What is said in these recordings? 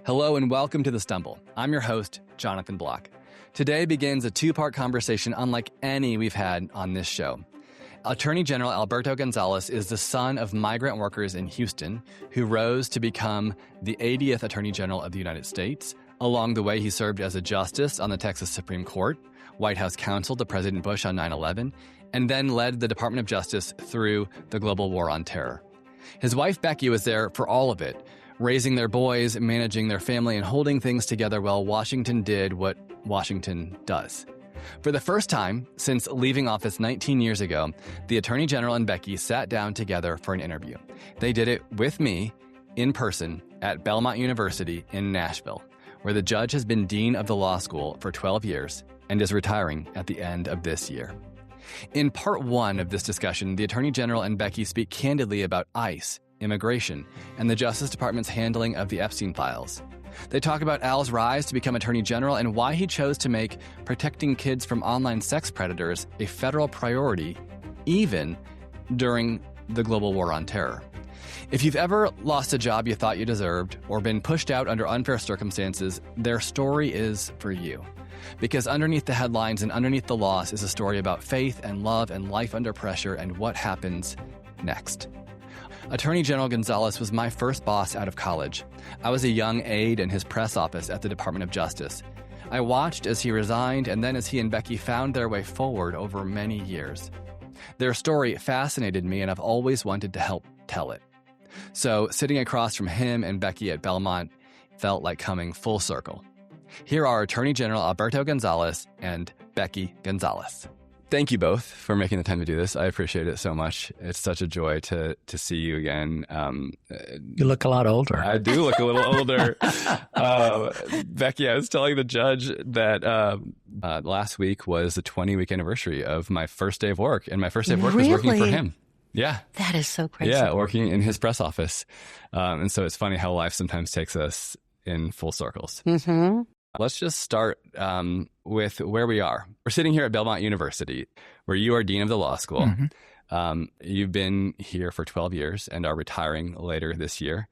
Hello and welcome to The Stumble. I'm your host, Jonathan Block. Today begins a two-part conversation unlike any we've had on this show. Attorney General Alberto Gonzales is the son of migrant workers in Houston who rose to become the 80th Attorney General of the United States. Along the way, he served as a justice on the Texas Supreme Court, White House counsel to President Bush on 9/11, and then led the Department of Justice through the global war on terror. His wife, Becky, was there for all of it, raising their boys, managing their family, and holding things together while Washington did what Washington does. For the first time since leaving office 19 years ago, the Attorney General and Becky sat down together for an interview. They did it with me in person at Belmont University in Nashville, where the judge has been dean of the law school for 12 years and is retiring at the end of this year. In part one of this discussion, the Attorney General and Becky speak candidly about ICE, immigration, and the Justice Department's handling of the Epstein files. They talk about Al's rise to become Attorney General and why he chose to make protecting kids from online sex predators a federal priority, even during the global war on terror. If you've ever lost a job you thought you deserved or been pushed out under unfair circumstances, their story is for you. Because underneath the headlines and underneath the loss is a story about faith and love and life under pressure and what happens next. Attorney General Gonzales was my first boss out of college. I was a young aide in his press office at the Department of Justice. I watched as he resigned and then as he and Becky found their way forward over many years. Their story fascinated me and I've always wanted to help tell it. So sitting across from him and Becky at Belmont felt like coming full circle. Here are Attorney General Alberto Gonzales and Becky Gonzales. Thank you both for making the time to do this. I appreciate it so much. It's such a joy to see you again. You look a lot older. I do look a little older. Becky, I was telling the judge that last week was the 20-week anniversary of my first day of work, and my first day of work was working for him. Yeah. That is so crazy. Yeah, working in his press office. And so it's funny how life sometimes takes us in full circles. Mm-hmm. Let's just start with where we are. We're sitting here at Belmont University, where you are dean of the law school. Mm-hmm. You've been here for 12 years and are retiring later this year.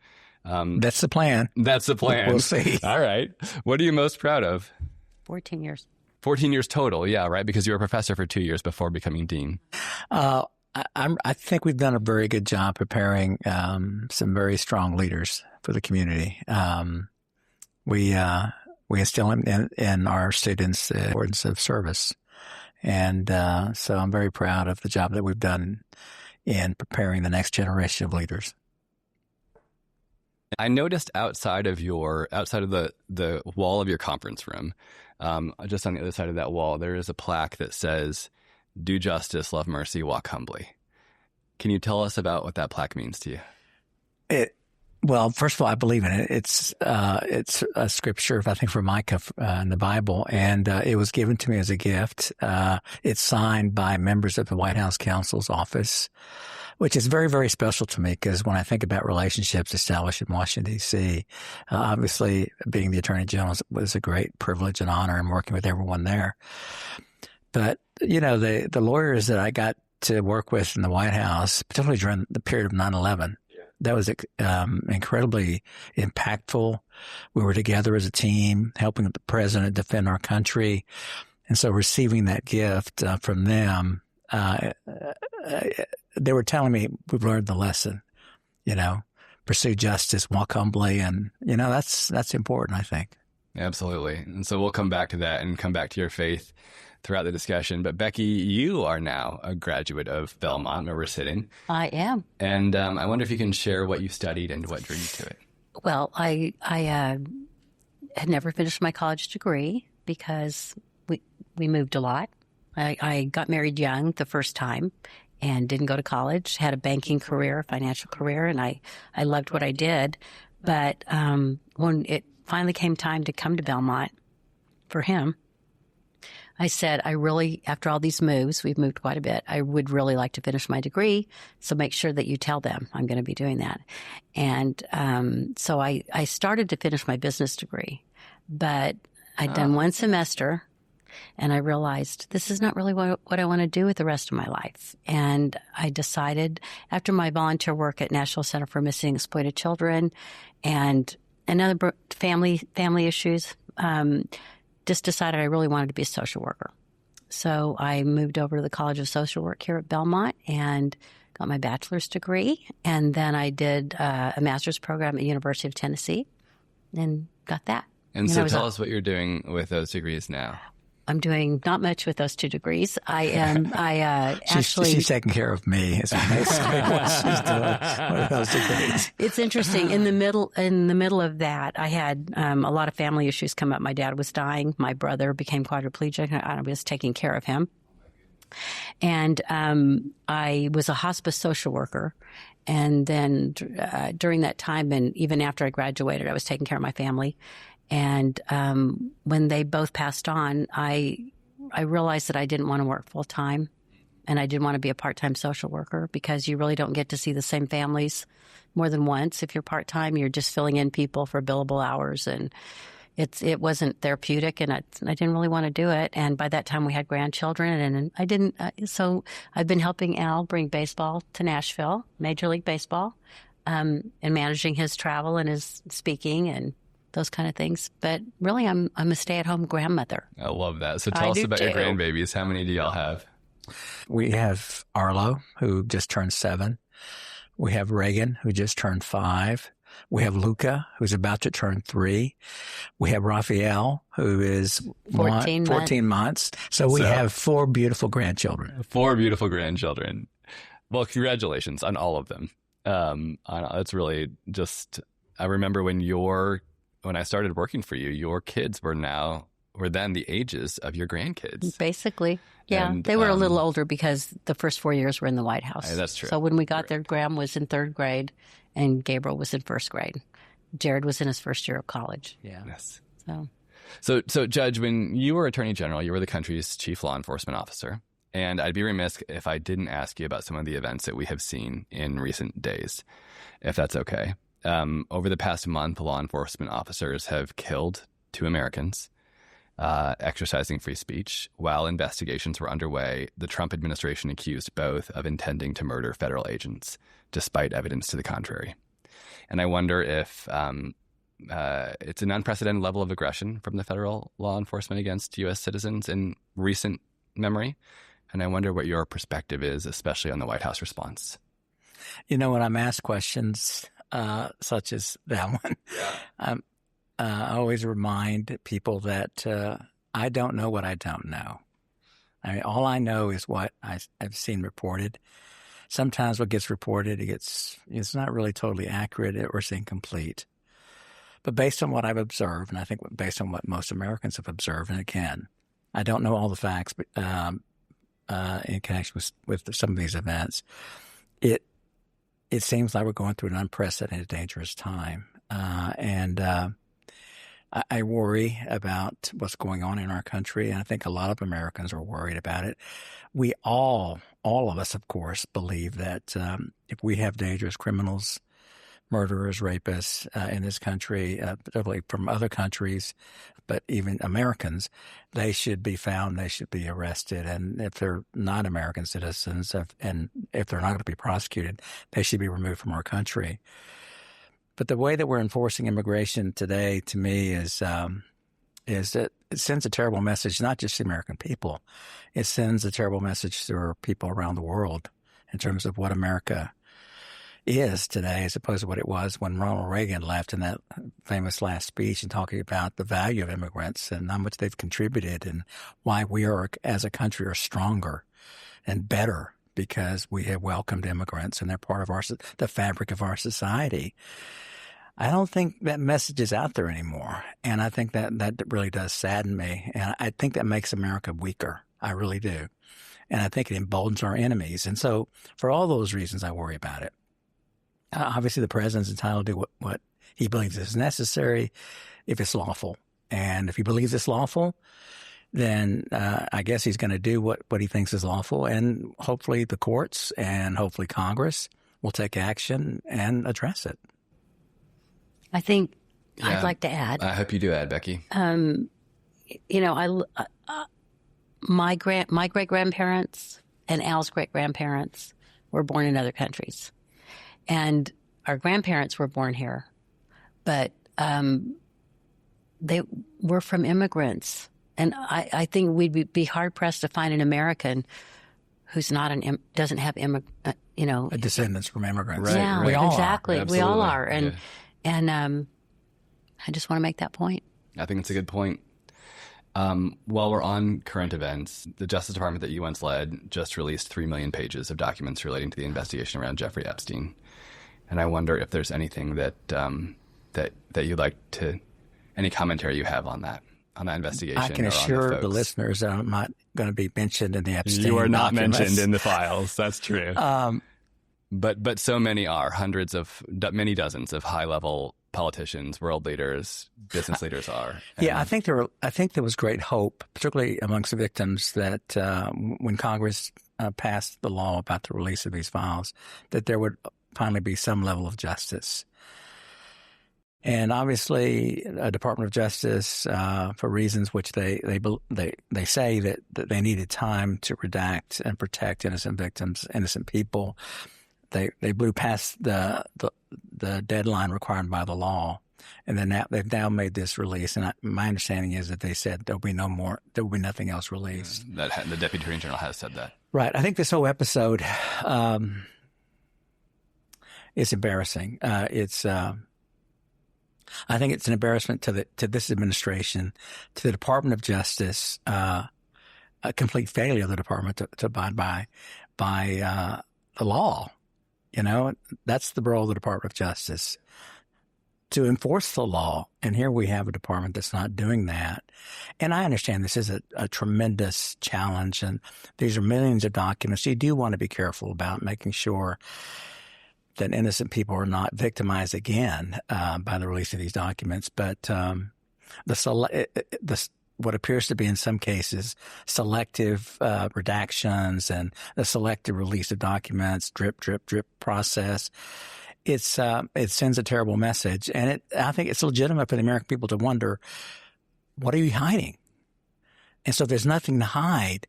That's the plan. That's the plan. We'll see. All right. What are you most proud of? 14 years. 14 years total, yeah, right? Because you were a professor for 2 years before becoming dean. I think we've done a very good job preparing some very strong leaders for the community. We instill in our students the importance of service. And so I'm very proud of the job that we've done in preparing the next generation of leaders. I noticed outside of the wall of your conference room, just on the other side of that wall, there is a plaque that says, "Do justice, love mercy, walk humbly." Can you tell us about what that plaque means to you? Well, first of all, I believe in it. It's a scripture, I think, from Micah in the Bible, and it was given to me as a gift. It's signed by members of the White House counsel's office, which is very, very special to me because when I think about relationships established in Washington, D.C., obviously being the Attorney General was a great privilege and honor and working with everyone there. But, you know, the lawyers that I got to work with in the White House, particularly during the period of 9/11, that was incredibly impactful. We were together as a team, helping the president defend our country. And so receiving that gift from them, they were telling me, we've learned the lesson, you know, pursue justice, walk humbly. And, you know, that's important, I think. Absolutely. And so we'll come back to that and come back to your faith throughout the discussion. But Becky, you are now a graduate of Belmont, where we're sitting. I am. And I wonder if you can share what you studied and what drew you to it. Well, I had never finished my college degree because we moved a lot. I got married young the first time and didn't go to college, had a banking career, financial career, and I loved what I did. But when it finally came time to come to Belmont for him, I said, after all these moves, we've moved quite a bit, I would really like to finish my degree, so make sure that you tell them I'm going to be doing that. And so I started to finish my business degree, but I'd done one semester, and I realized this is not really what I want to do with the rest of my life. And I decided, after my volunteer work at National Center for Missing and Exploited Children and another family issues. Just decided I really wanted to be a social worker. So I moved over to the College of Social Work here at Belmont and got my bachelor's degree. And then I did a master's program at University of Tennessee and got that. And so tell us what you're doing with those degrees now. I'm doing not much with those 2 degrees. She's taking care of me. Is basically what she's doing with those degrees. It's interesting. In the middle of that, I had a lot of family issues come up. My dad was dying. My brother became quadriplegic. I was taking care of him. And I was a hospice social worker. And then during that time, and even after I graduated, I was taking care of my family. And when they both passed on, I realized that I didn't want to work full time, and I didn't want to be a part-time social worker because you really don't get to see the same families more than once. If you're part-time, you're just filling in people for billable hours, and it wasn't therapeutic, and I didn't really want to do it. And by that time, we had grandchildren, and I didn't. So I've been helping Al bring baseball to Nashville, Major League Baseball, and managing his travel and his speaking and those kind of things. But really, I'm a stay-at-home grandmother. I love that. So tell us about your grandbabies. How many do y'all have? We have Arlo, who just turned 7. We have Reagan, who just turned 5. We have Luca, who's about to turn 3. We have Raphael, who is 14 months. So we have 4 beautiful grandchildren. 4 beautiful grandchildren. Well, congratulations on all of them. It's really just, I remember when I started working for you, your kids were then the ages of your grandkids. Basically. Yeah. And, they were a little older because the first 4 years were in the White House. That's true. So when we got there, Graham was in 3rd grade and Gabriel was in 1st grade. Jared was in his 1st year of college. Yeah. Yes. So Judge, when you were Attorney General, you were the country's chief law enforcement officer. And I'd be remiss if I didn't ask you about some of the events that we have seen in recent days, if that's okay. Over the past month, law enforcement officers have killed 2 Americans, exercising free speech. While investigations were underway, the Trump administration accused both of intending to murder federal agents, despite evidence to the contrary. And I wonder if it's an unprecedented level of aggression from the federal law enforcement against U.S. citizens in recent memory. And I wonder what your perspective is, especially on the White House response. You know, when I'm asked questions such as that one, I always remind people that I don't know what I don't know. I mean, all I know is what I've seen reported. Sometimes what gets reported, it's not really totally accurate or it's incomplete. But based on what I've observed, and I think based on what most Americans have observed, and again, I don't know all the facts, but in connection with some of these events, it seems like we're going through an unprecedented, dangerous time. And I worry about what's going on in our country, and I think a lot of Americans are worried about it. We all of us, of course, believe that if we have dangerous criminals, murderers, rapists in this country, particularly from other countries, but even Americans, they should be found, they should be arrested. And if they're not American citizens, and if they're not going to be prosecuted, they should be removed from our country. But the way that we're enforcing immigration today, to me, is that it sends a terrible message, not just to the American people. It sends a terrible message to our people around the world in terms of what America is today as opposed to what it was when Ronald Reagan left in that famous last speech and talking about the value of immigrants and how much they've contributed and why we are, as a country, are stronger and better because we have welcomed immigrants and they're part of the fabric of our society. I don't think that message is out there anymore. And I think that really does sadden me. And I think that makes America weaker. I really do. And I think it emboldens our enemies. And so for all those reasons, I worry about it. Obviously, the president's entitled to do what he believes is necessary if it's lawful. And if he believes it's lawful, then I guess he's going to do what he thinks is lawful. And hopefully the courts and hopefully Congress will take action and address it. I think I'd like to add. I hope you do add, Becky. My great-grandparents and Al's great-grandparents were born in other countries. And our grandparents were born here. But they were from immigrants. And I think we'd be hard-pressed to find an American who's not doesn't have descendants from immigrants. Right, yeah, right. We all exactly. are. We all are. Yeah. And I just want to make that point. I think it's a good point. While we're on current events, the Justice Department that you once led just released 3 million pages of documents relating to the investigation around Jeffrey Epstein. And I wonder if there's anything that you'd like to, any commentary you have on that investigation. I can assure the listeners that I'm not going to be mentioned in the Epstein You are not documents. mentioned in the files. That's true. But so many are. Many dozens of high-level politicians, world leaders, business leaders are. Yeah, I think there was great hope, particularly amongst the victims, that when Congress passed the law about the release of these files, that there would finally be some level of justice. And obviously, Department of Justice, for reasons which they say that they needed time to redact and protect innocent victims, innocent people, they blew past the deadline required by the law, and then they've now made this release. And my understanding is that they said there will be nothing else released. The Deputy Attorney General has said that. Right. I think this whole episode is embarrassing. I think it's an embarrassment to this administration, to the Department of Justice, a complete failure of the department to abide by the law. That's the role of the Department of Justice, to enforce the law. And here we have a department that's not doing that. And I understand this is a tremendous challenge, and these are millions of documents. You do want to be careful about making sure that innocent people are not victimized again by the release of these documents. But what appears to be in some cases selective redactions and the selective release of documents, drip, drip, drip process, it sends a terrible message. And I think it's legitimate for the American people to wonder, what are you hiding? And so if there's nothing to hide,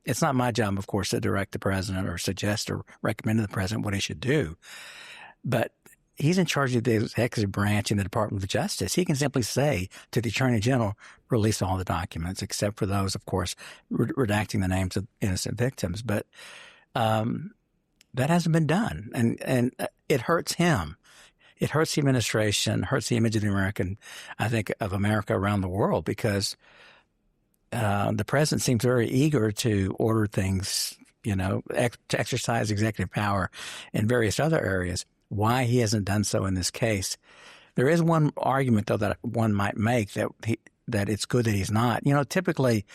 it's not my job, of course, to direct the president or suggest or recommend to the president what he should do. But he's in charge of the executive branch in the Department of Justice. He can simply say to the Attorney General, release all the documents, except for those, of course, redacting the names of innocent victims. But that hasn't been done. And it hurts him. It hurts the administration, hurts the image of of America around the world, because the president seems very eager to order things, to exercise executive power in various other areas. Why he hasn't done so in this case? There is one argument, though, that one might make that it's good that he's not. Typically,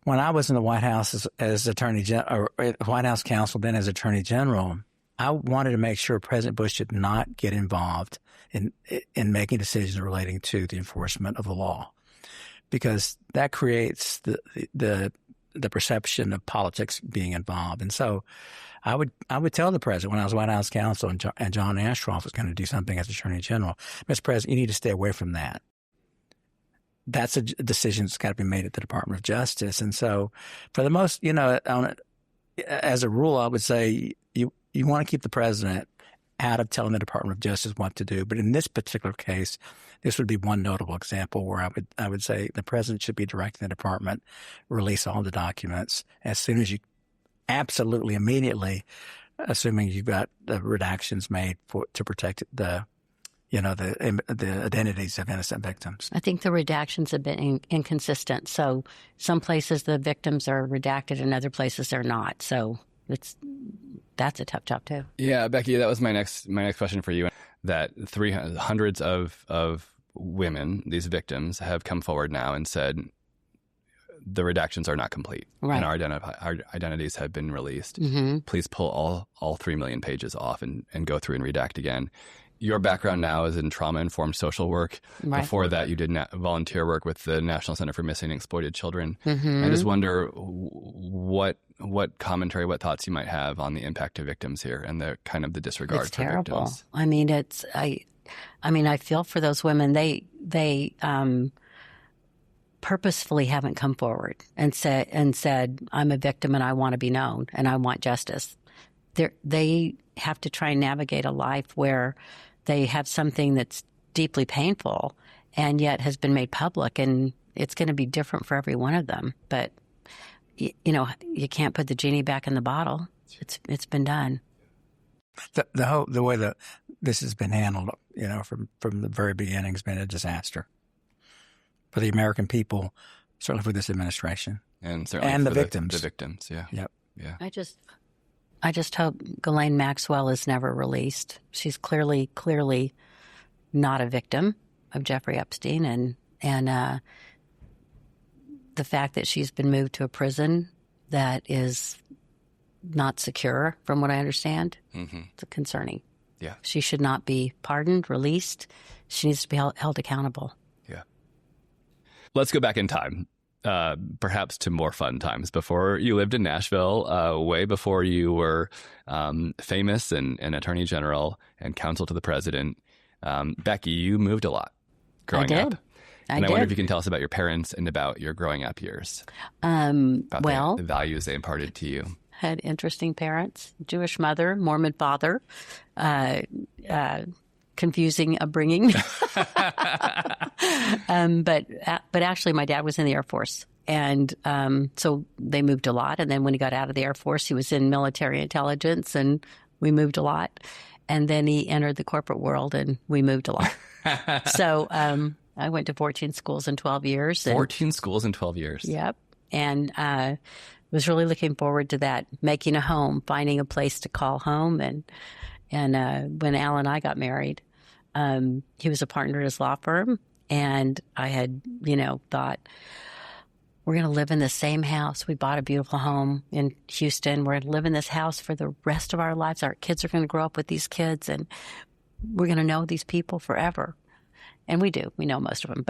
when I was in the White House as Attorney General, or White House counsel, then as Attorney General, I wanted to make sure President Bush should not get involved in making decisions relating to the enforcement of the law, because that creates the perception of politics being involved. And so I would tell the president when I was White House counsel and John Ashcroft was going to do something as Attorney General, Mr. President, you need to stay away from that. That's a decision that's got to be made at the Department of Justice. And so for the most, as a rule, I would say you want to keep the president out of telling the Department of Justice what to do. But in this particular case, this would be one notable example where I would say the president should be directing the department, release all the documents as soon as you absolutely immediately, assuming you've got the redactions made to protect the identities of innocent victims. I think the redactions have been inconsistent. So some places the victims are redacted and other places they're not. So that's a tough job too. Yeah, Becky, that was my next question for you. That hundreds of women, these victims, have come forward now and said the redactions are not complete, right, and our identities have been released. Mm-hmm. Please pull all 3 million pages off and go through and redact again. Your background now is in trauma-informed social work. Right. Before that, you did volunteer work with the National Center for Missing and Exploited Children. Mm-hmm. I just wonder what commentary, what thoughts you might have on the impact to victims here and the kind of the disregard it's for terrible. victims. I mean, I feel for those women. They purposefully haven't come forward and said, I'm a victim and I want to be known and I want justice. They have to try and navigate a life where they have something that's deeply painful and yet has been made public, and it's going to be different for every one of them. But, you you can't put the genie back in the bottle. It's been done. The way that this has been handled, from the very beginning has been a disaster for the American people, certainly for this administration. And certainly and for the victims. The victims, yeah. Yep. Yeah. I just hope Ghislaine Maxwell is never released. She's clearly not a victim of Jeffrey Epstein, and the fact that she's been moved to a prison that is not secure, from what I understand, it's concerning. Yeah. She should not be pardoned, released. She needs to be held accountable. Yeah. Let's go back in time. Perhaps to more fun times before you lived in Nashville, way before you were famous and attorney general and counsel to the president. Becky, you moved a lot growing up. I wonder if you can tell us about your parents and about your growing up years. About the values they imparted to you. Had interesting parents, Jewish mother, Mormon father, confusing upbringing. But actually my dad was in the Air Force. And so they moved a lot. And then when he got out of the Air Force, he was in military intelligence, and we moved a lot. And then he entered the corporate world, and we moved a lot. So I went to 14 schools in 12 years. 14 schools in 12 years. Yep. And was really looking forward to that, making a home, finding a place to call home. And when Al and I got married, he was a partner at his law firm. And I had, thought, we're going to live in the same house. We bought a beautiful home in Houston. We're going to live in this house for the rest of our lives. Our kids are going to grow up with these kids, and we're going to know these people forever. And we do. We know most of them.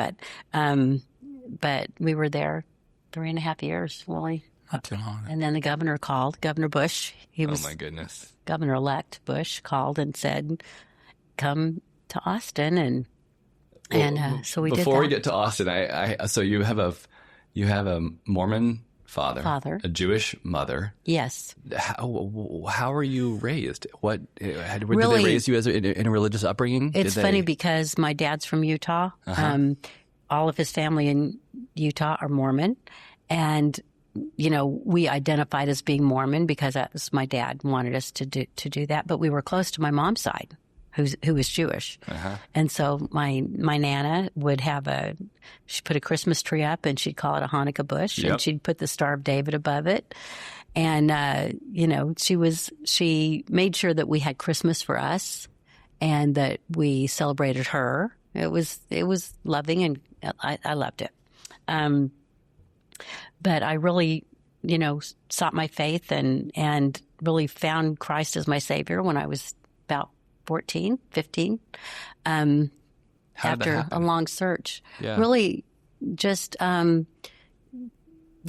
But we were there 3.5 years, really. Not too long. And then the governor called, Governor Bush. He was, oh, my goodness. Governor-elect Bush called and said, come to Austin. And so we did that. Before we get to Austin, so you have a Mormon father, a Jewish mother. Yes. How were you raised? Did they raise you in a religious upbringing? It's funny because my dad's from Utah. Uh-huh. All of his family in Utah are Mormon. And, we identified as being Mormon because that was my dad wanted us to do that. But we were close to my mom's side, who was Jewish. Uh-huh. And so my Nana would she'd put a Christmas tree up, and she'd call it a Hanukkah bush. Yep. And she'd put the Star of David above it. And, she made sure that we had Christmas for us and that we celebrated her. It was loving, and I loved it. But I really, sought my faith and really found Christ as my Savior when I was about 14, 15, after a long search. Yeah. Really just the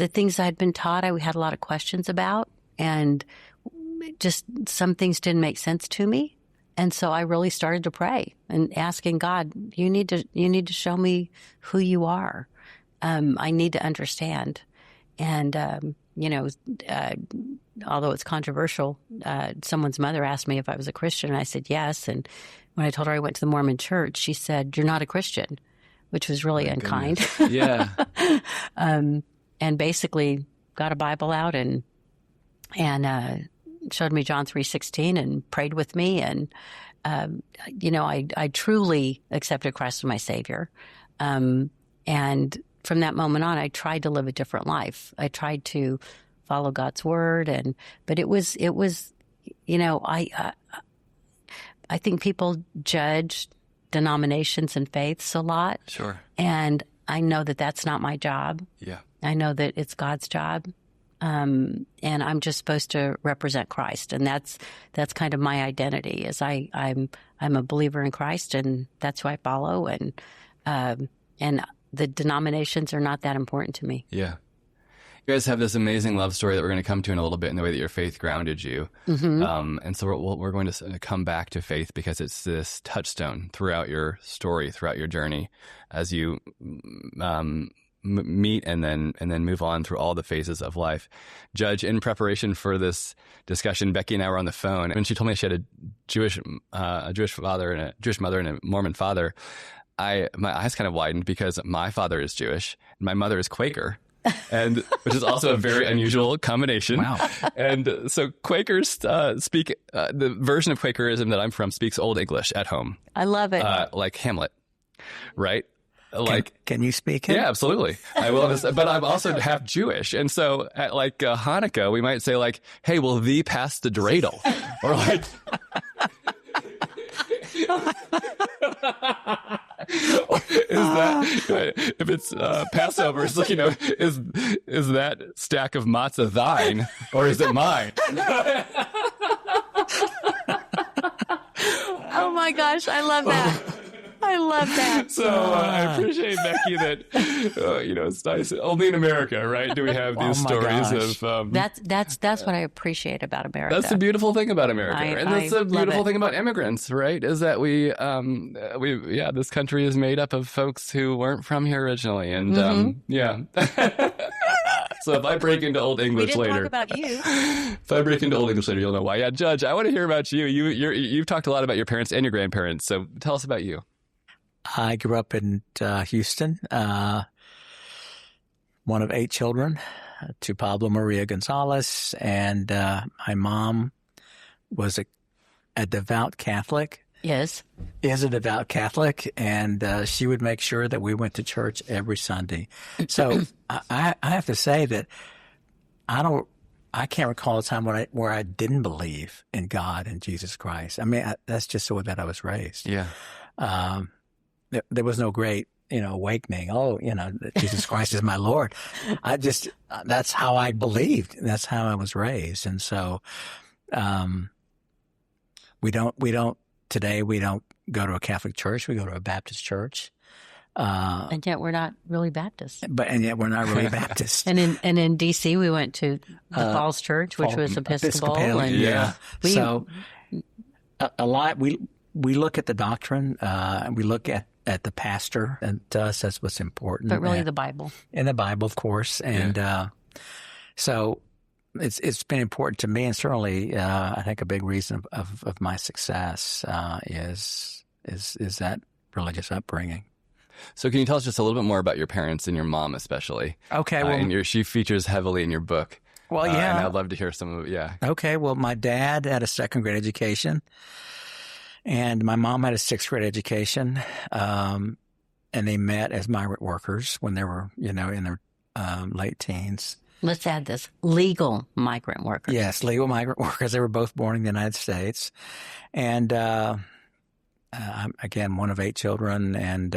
things I'd been taught, I had a lot of questions about, and just some things didn't make sense to me. And so I really started to pray and asking God, you need to show me who you are. I need to understand. And, although it's controversial, someone's mother asked me if I was a Christian, and I said yes. And when I told her I went to the Mormon church, she said, "You're not a Christian," which was really unkind. Yeah. And basically got a Bible out and showed me John 3:16 and prayed with me. And, I truly accepted Christ as my Savior. And from that moment on, I tried to live a different life. I tried to follow God's word, but it was, I think people judge denominations and faiths a lot. Sure. And I know that that's not my job. Yeah. I know that it's God's job. And I'm just supposed to represent Christ. And that's kind of my identity, is I'm a believer in Christ, and that's who I follow. And the denominations are not that important to me. Yeah. You guys have this amazing love story that we're going to come to in a little bit, in the way that your faith grounded you. Mm-hmm. And so we're going to come back to faith because it's this touchstone throughout your story, throughout your journey, as you meet and then move on through all the phases of life. Judge, in preparation for this discussion, Becky and I were on the phone, and she told me she had a Jewish father and a Jewish mother and a Mormon father. My eyes kind of widened because my father is Jewish and my mother is Quaker. And which is also a very unusual combination. Wow. And so Quakers speak the version of Quakerism that I'm from speaks Old English at home. I love it. Like Hamlet, right? Can you speak it? Yeah, absolutely. I will. But I'm also half Jewish, and so at Hanukkah, we might say like, "Hey, will thee pass the dreidel?" Or like. Is that if it's Passover? It's like, is that stack of matzah thine or is it mine? Oh my gosh, I love that. I love that. So I appreciate, Becky, that it's nice. Only in America, right? Do we have these stories of? That's what I appreciate about America. That's the beautiful thing about America, and that's the beautiful thing about immigrants, right? Is that this country is made up of folks who weren't from here originally, and So if I break into Old English later, talk about you. If I break into Old English later, you'll know why. Yeah, Judge, I want to hear about you. You've talked a lot about your parents and your grandparents, so tell us about you. I grew up in Houston, one of 8 children to Pablo Maria Gonzales, and my mom was a devout Catholic. Yes. Is a devout Catholic, and she would make sure that we went to church every Sunday. So I have to say that I can't recall a time where I didn't believe in God and Jesus Christ. I mean, that's just the way that I was raised. Yeah. There was no great, awakening. Oh, that Jesus Christ is my Lord. That's how I believed. That's how I was raised. And so, today we don't go to a Catholic church. We go to a Baptist church. And yet we're not really Baptist. And yet we're not really Baptist. And in D.C. we went to the Falls Church, which was Episcopal. Yeah. So a lot, we look at the doctrine, and we look at the pastor, and to us that's what's important. But really the Bible. And the Bible, of course. And so it's been important to me, and certainly I think a big reason of my success is that religious upbringing. So can you tell us just a little bit more about your parents and your mom especially? Okay. Well, and she features heavily in your book. Well, yeah. And I'd love to hear some of it, yeah. Okay. Well, my dad had a 2nd grade education, and my mom had a 6th grade education. And they met as migrant workers when they were, in their late teens. Let's add this. Legal migrant workers. Yes, legal migrant workers. They were both born in the United States. And I'm, again, one of 8 children, and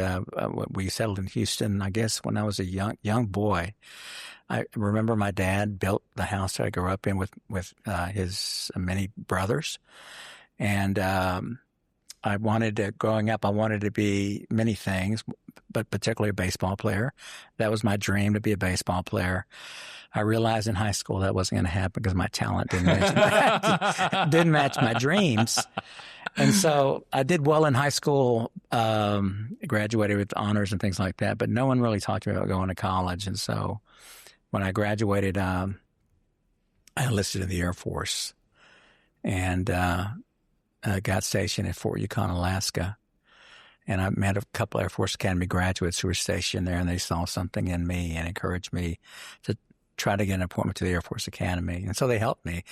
we settled in Houston, I guess, when I was a young boy. I remember my dad built the house that I grew up in with his many brothers. And growing up, I wanted to be many things, but particularly a baseball player. That was my dream, to be a baseball player. I realized in high school that wasn't going to happen because my talent didn't match my dreams. And so I did well in high school, graduated with honors and things like that, but no one really talked to me about going to college. And so when I graduated, I enlisted in the Air Force and got stationed at Fort Yukon, Alaska. And I met a couple Air Force Academy graduates who were stationed there, and they saw something in me and encouraged me to try to get an appointment to the Air Force Academy. And so they helped me.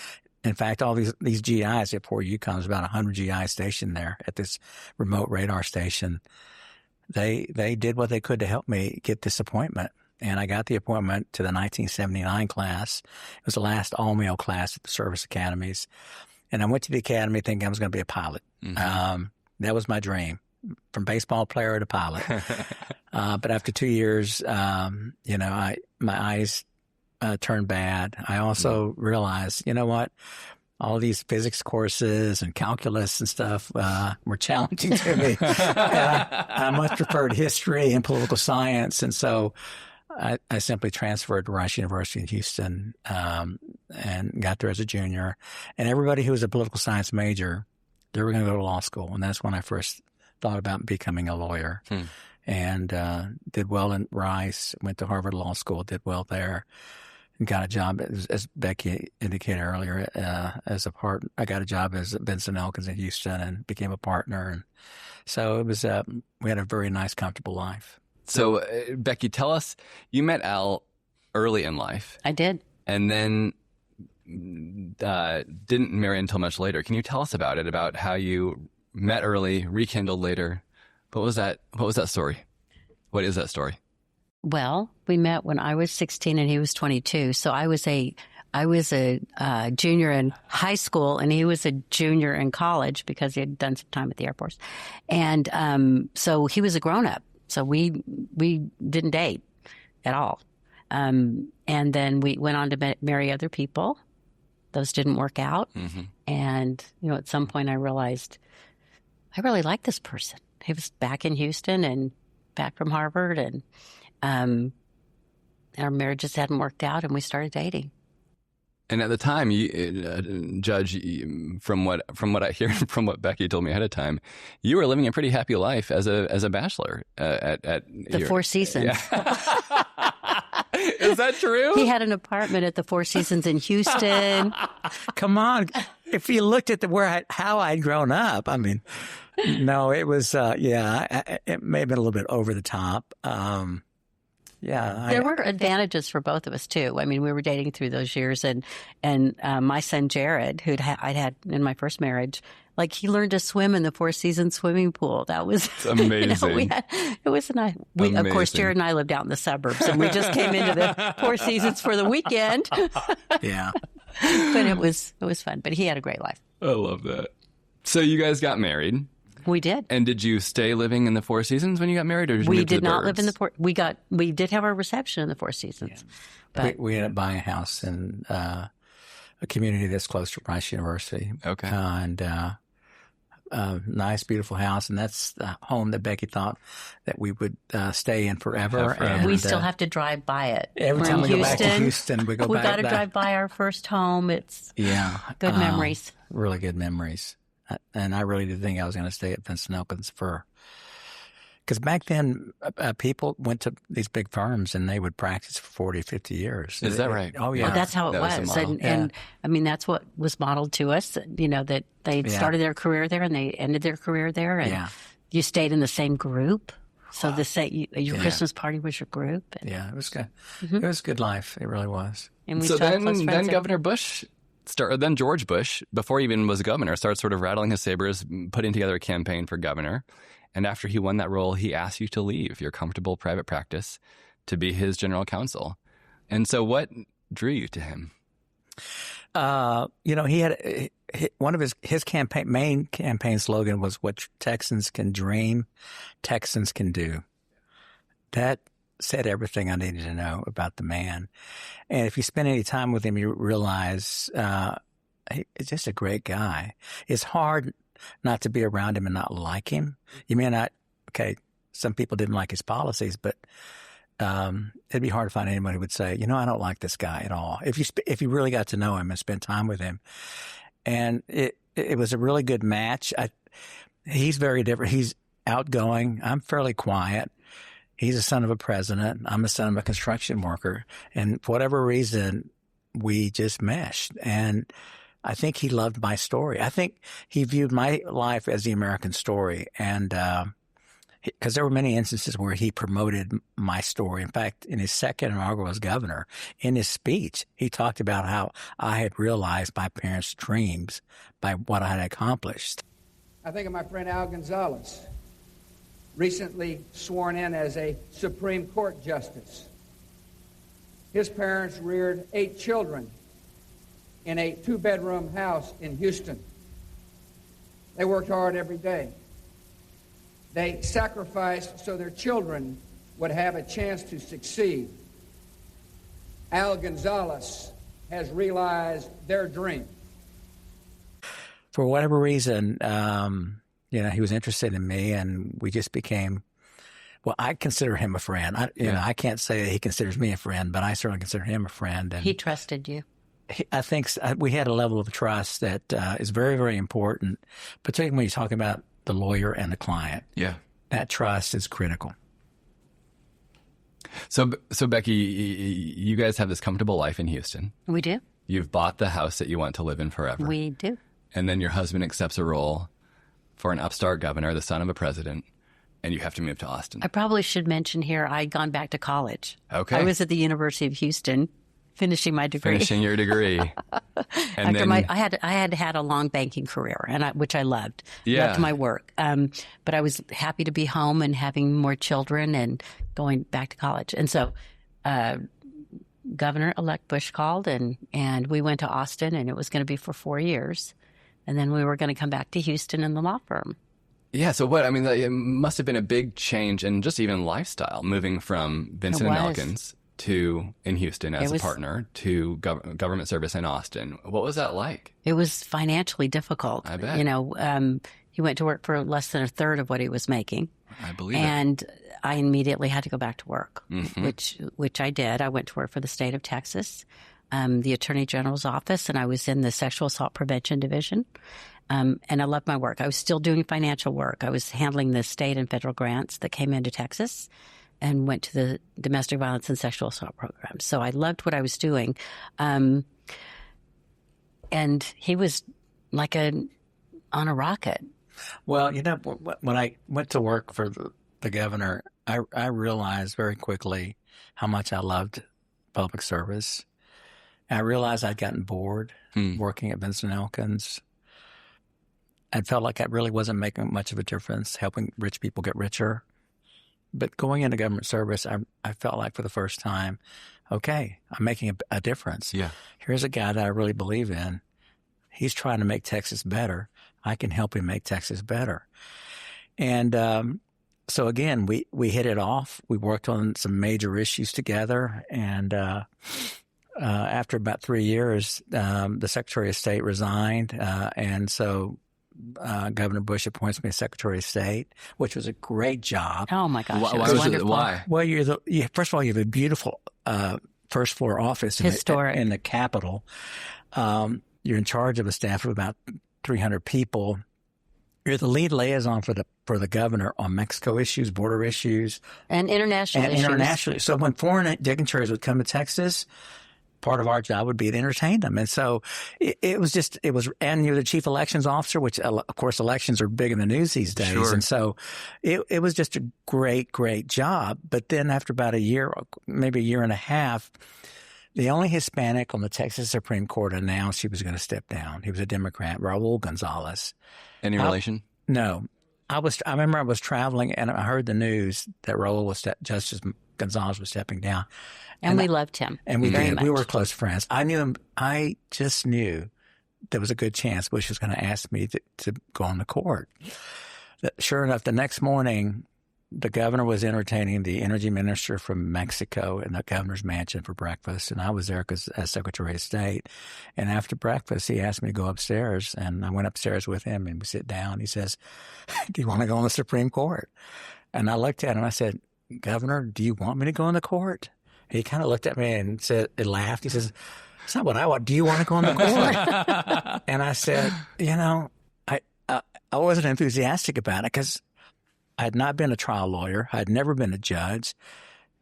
In fact, all these GIs at Fort Yukon, there's about 100 GIs stationed there at this remote radar station. They did what they could to help me get this appointment. And I got the appointment to the 1979 class. It was the last all-male class at the service academies. And I went to the academy thinking I was going to be a pilot. Mm-hmm. That was my dream, from baseball player to pilot. But after 2 years, my eyes turned bad. I also realized, you know what? All these physics courses and calculus and stuff were challenging to me. I much preferred history and political science. And so I simply transferred to Rice University in Houston and got there as a junior. And everybody who was a political science major, they were going to go to law school. And that's when I first thought about becoming a lawyer. and did well in Rice, went to Harvard Law School, did well there, and got a job, as Becky indicated earlier, as a partner. I got a job as Benson Elkins in Houston and became a partner. And so it was, we had a very nice, comfortable life. So, Becky, tell us, you met Al early in life. I did. And then didn't marry until much later. Can you tell us about it, about how you met early, rekindled later? What was that story? What is that story? Well, we met when I was 16 and he was 22. So I was a junior in high school and he was a junior in college because he had done some time at the Air Force. And so he was a grown-up. So we didn't date at all. And then we went on to marry other people. Those didn't work out. Mm-hmm. And, at some point I realized I really like this person. He was back in Houston and back from Harvard, and our marriages hadn't worked out, and we started dating. And at the time, Judge, from what I hear, from what Becky told me ahead of time, you were living a pretty happy life as a bachelor at the Four Seasons. Yeah. Is that true? He had an apartment at the Four Seasons in Houston. Come on, if you looked at how I'd grown up, I mean, no, it was it may have been a little bit over the top. There were advantages for both of us too. I mean, we were dating through those years, and my son Jared, I'd had in my first marriage, like he learned to swim in the Four Seasons swimming pool. That was amazing. It was nice. Of course, Jared and I lived out in the suburbs, and we just came into the Four Seasons for the weekend. Yeah, but it was fun. But he had a great life. I love that. So you guys got married. We did. And did you stay living in the Four Seasons when you got married, or did you we move to did the not Burbs? live in the we did have our reception in the Four Seasons. Yeah. But we ended up buying a house in a community that's close to Rice University. Okay. Nice, beautiful house, and that's the home that Becky thought that we would stay in forever. And we still have to drive by it. Every time we go back to Houston, we go We've back. got to drive by our first home. It's good memories. Really good memories. And I really did think I was going to stay at Benson Elkins because back then people went to these big firms and they would practice for 40, 50 years. Is that right? Oh, yeah. Well, that's how it was. And I mean, that's what was modeled to us, that they started their career there and they ended their career there. And you stayed in the same group. So your Christmas party was your group. Yeah, it was good. Mm-hmm. It was a good life. It really was. And so then Governor Bush... Then George Bush, before he even was governor, started sort of rattling his sabers, putting together a campaign for governor. And after he won that role, he asked you to leave your comfortable private practice to be his general counsel. And so what drew you to him? He had one of his main campaign slogan was, "What Texans can dream, Texans can do." That said everything I needed to know about the man. And if you spend any time with him, you realize he's just a great guy. It's hard not to be around him and not like him. You may not, some people didn't like his policies, but it'd be hard to find anyone who would say, I don't like this guy at all. If you really got to know him and spent time with him. And it was a really good match. He's very different. He's outgoing. I'm fairly quiet. He's a son of a president. I'm a son of a construction worker. And for whatever reason, we just meshed. And I think he loved my story. I think he viewed my life as the American story. And because there were many instances where he promoted my story. In fact, in his second inaugural as governor, in his speech, he talked about how I had realized my parents' dreams by what I had accomplished. I think of my friend Al Gonzales, recently sworn in as a Supreme Court justice. His parents reared 8 children in a 2-bedroom house in Houston. They worked hard every day. They sacrificed so their children would have a chance to succeed. Al Gonzales has realized their dream. For whatever reason, he was interested in me, and we just became, I consider him a friend. I can't say that he considers me a friend, but I certainly consider him a friend. And he trusted you. I think we had a level of trust that is very, very important, particularly when you talk about the lawyer and the client. Yeah. That trust is critical. So Becky, you guys have this comfortable life in Houston. We do. You've bought the house that you want to live in forever. We do. And then your husband accepts a role for an upstart governor, the son of a president, and you have to move to Austin. I probably should mention here I'd gone back to college. Okay. I was at the University of Houston finishing my degree. Finishing your degree. And After I had a long banking career, which I loved. Yeah. Loved my work. But I was happy to be home and having more children and going back to college. And so Governor-elect Bush called, and we went to Austin, and it was going to be for 4 years. And then we were going to come back to Houston in the law firm. Yeah, so it must have been a big change in just even lifestyle, moving from Vincent and Elkins in Houston as a partner to government service in Austin. What was that like? It was financially difficult. I bet. He went to work for less than a third of what he was making. I believe and I immediately had to go back to work, which I did. I went to work for the state of Texas, the Attorney General's office, and I was in the Sexual Assault Prevention Division. And I loved my work. I was still doing financial work. I was handling the state and federal grants that came into Texas and went to the domestic violence and sexual assault program. So I loved what I was doing. And he was like on a rocket. Well, when I went to work for the governor, I realized very quickly how much I loved public service. I realized I'd gotten bored working at Vincent Elkins. I felt like I really wasn't making much of a difference, helping rich people get richer. But going into government service, I felt like for the first time, okay, I'm making a difference. Yeah. Here's a guy that I really believe in. He's trying to make Texas better. I can help him make Texas better. And so again, we hit it off. We worked on some major issues together. And after about 3 years, the Secretary of State resigned. And so Governor Bush appoints me as Secretary of State, which was a great job. Oh, my gosh. Why? Well, first of all, you have a beautiful first floor office in the Capitol. You're in charge of a staff of about 300 people. You're the lead liaison for the governor on Mexico issues, border issues. And international issues. Internationally. So when foreign dignitaries would come to Texas, part of our job would be to entertain them. And so and you're the chief elections officer, which of course elections are big in the news these days. Sure. And so it was just a great, great job. But then after about a year, maybe a year and a half, the only Hispanic on the Texas Supreme Court announced he was going to step down. He was a Democrat, Raul Gonzales. Any relation? No. I remember I was traveling and I heard the news that Justice Gonzales was stepping down. And we loved him. And we very did. much. We were close friends. I knew him. I just knew there was a good chance Bush was going to ask me to go on the court. Sure enough, the next morning, the governor was entertaining the energy minister from Mexico in the governor's mansion for breakfast. And I was there as Secretary of State. And after breakfast, he asked me to go upstairs. And I went upstairs with him and we sit down. He says, "Do you want to go on the Supreme Court?" And I looked at him. I said, "Governor, do you want me to go on the court?" He kind of looked at me and laughed. He says, "It's not what I want. Do you want to go on the court?" And I said, I wasn't enthusiastic about it because I had not been a trial lawyer. I had never been a judge.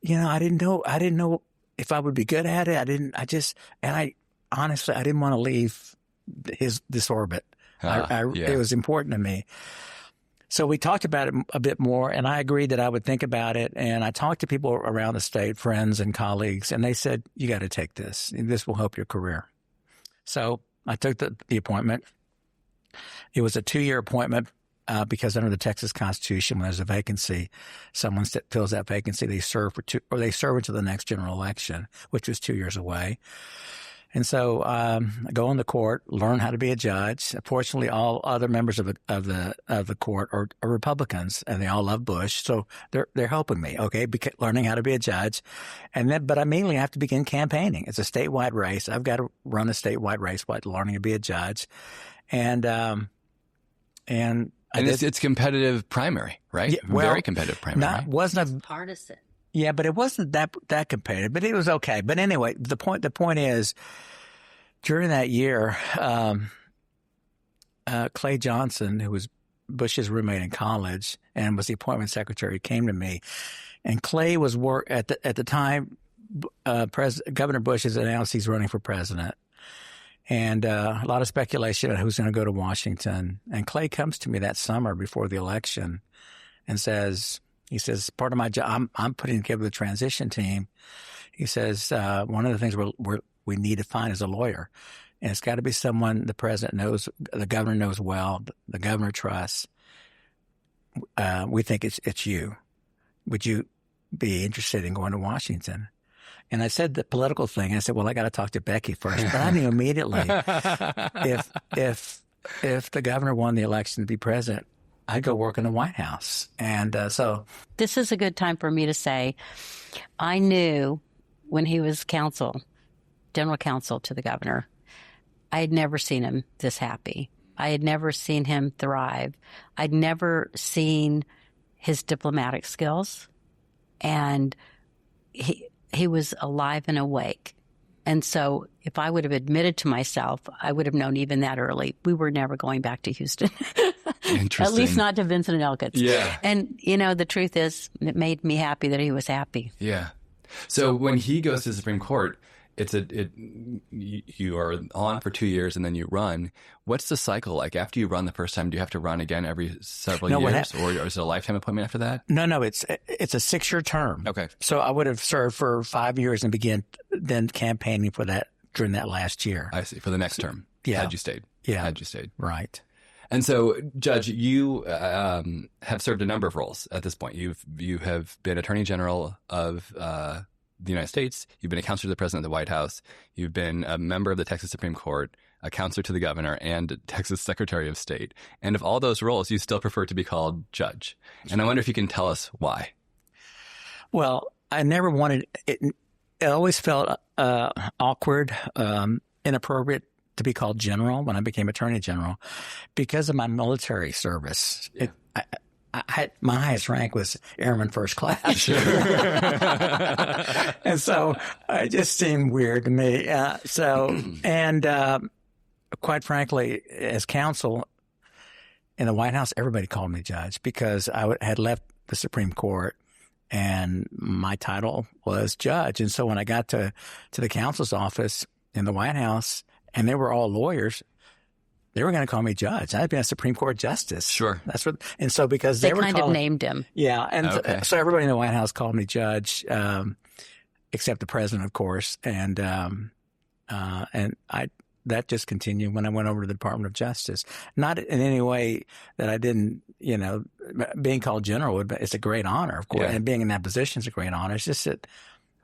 I didn't know if I would be good at it. Honestly, I didn't want to leave this orbit. It was important to me. So we talked about it a bit more, and I agreed that I would think about it. And I talked to people around the state, friends and colleagues, and they said, "You got to take this. This will help your career." So I took the appointment. It was a 2-year appointment because under the Texas Constitution, when there's a vacancy, someone fills that vacancy, they serve until the next general election, which was 2 years away. And so I go on the court, learn how to be a judge. Fortunately, all other members of the court are Republicans, and they all love Bush, so they're helping me. Okay, learning how to be a judge, but I immediately have to begin campaigning. It's a statewide race. I've got to run a statewide race while learning to be a judge, and it's competitive primary, right? Yeah, well, very competitive primary. Wasn't partisan. Yeah, but it wasn't that competitive, but it was okay. But anyway, the point is, during that year, Clay Johnson, who was Bush's roommate in college and was the appointment secretary. He came to me, and Clay was at the time. Governor Bush has announced he's running for president, and a lot of speculation on who's going to go to Washington. And Clay comes to me that summer before the election and says, part of my job, I'm putting together the transition team. He says, one of the things we need to find is a lawyer. And it's got to be someone the president knows, the governor knows well, the governor trusts. We think it's you. Would you be interested in going to Washington? And I said the political thing. I said, well, I got to talk to Becky first. But I knew immediately if the governor won the election to be president, I'd go work in the White House. And so this is a good time for me to say, I knew when he was general counsel to the governor, I had never seen him this happy. I had never seen him thrive. I'd never seen his diplomatic skills. And he was alive and awake. And so if I would have admitted to myself, I would have known even that early, we were never going back to Houston. Interesting. At least not to Vincent and Elkins. Yeah. And, the truth is, it made me happy that he was happy. Yeah. So when he goes to the Supreme Court, you are on for 2 years and then you run. What's the cycle like? After you run the first time, do you have to run again every several years, or is it a lifetime appointment after that? No, it's a 6-year term. Okay. So I would have served for 5 years and began then campaigning for that during that last year. I see. For the next term. Yeah. Had you stayed. Yeah. Had you stayed. Right. And so, Judge, you have served a number of roles at this point. You have been Attorney General of the United States. You've been a counselor to the President of the White House. You've been a member of the Texas Supreme Court, a counselor to the governor, and Texas Secretary of State. And of all those roles, you still prefer to be called judge. And I wonder if you can tell us why. Well, I never wanted it. It always felt awkward, inappropriate to be called general when I became Attorney General because of my military service. Yeah. My highest rank was Airman First Class. Sure. And so it just seemed weird to me. Quite frankly, as counsel in the White House, everybody called me judge because I had left the Supreme Court and my title was judge. And so when I got to the counsel's office in the White House and they were all lawyers, they were going to call me judge. I'd been a Supreme Court justice. Sure. That's what, and so because they were kind of named him. Yeah. And okay. So everybody in the White House called me judge, except the president, of course. And that just continued when I went over to the Department of Justice. Not in any way that I didn't, being called general, it's a great honor, of course. Yeah. And being in that position is a great honor. It's just that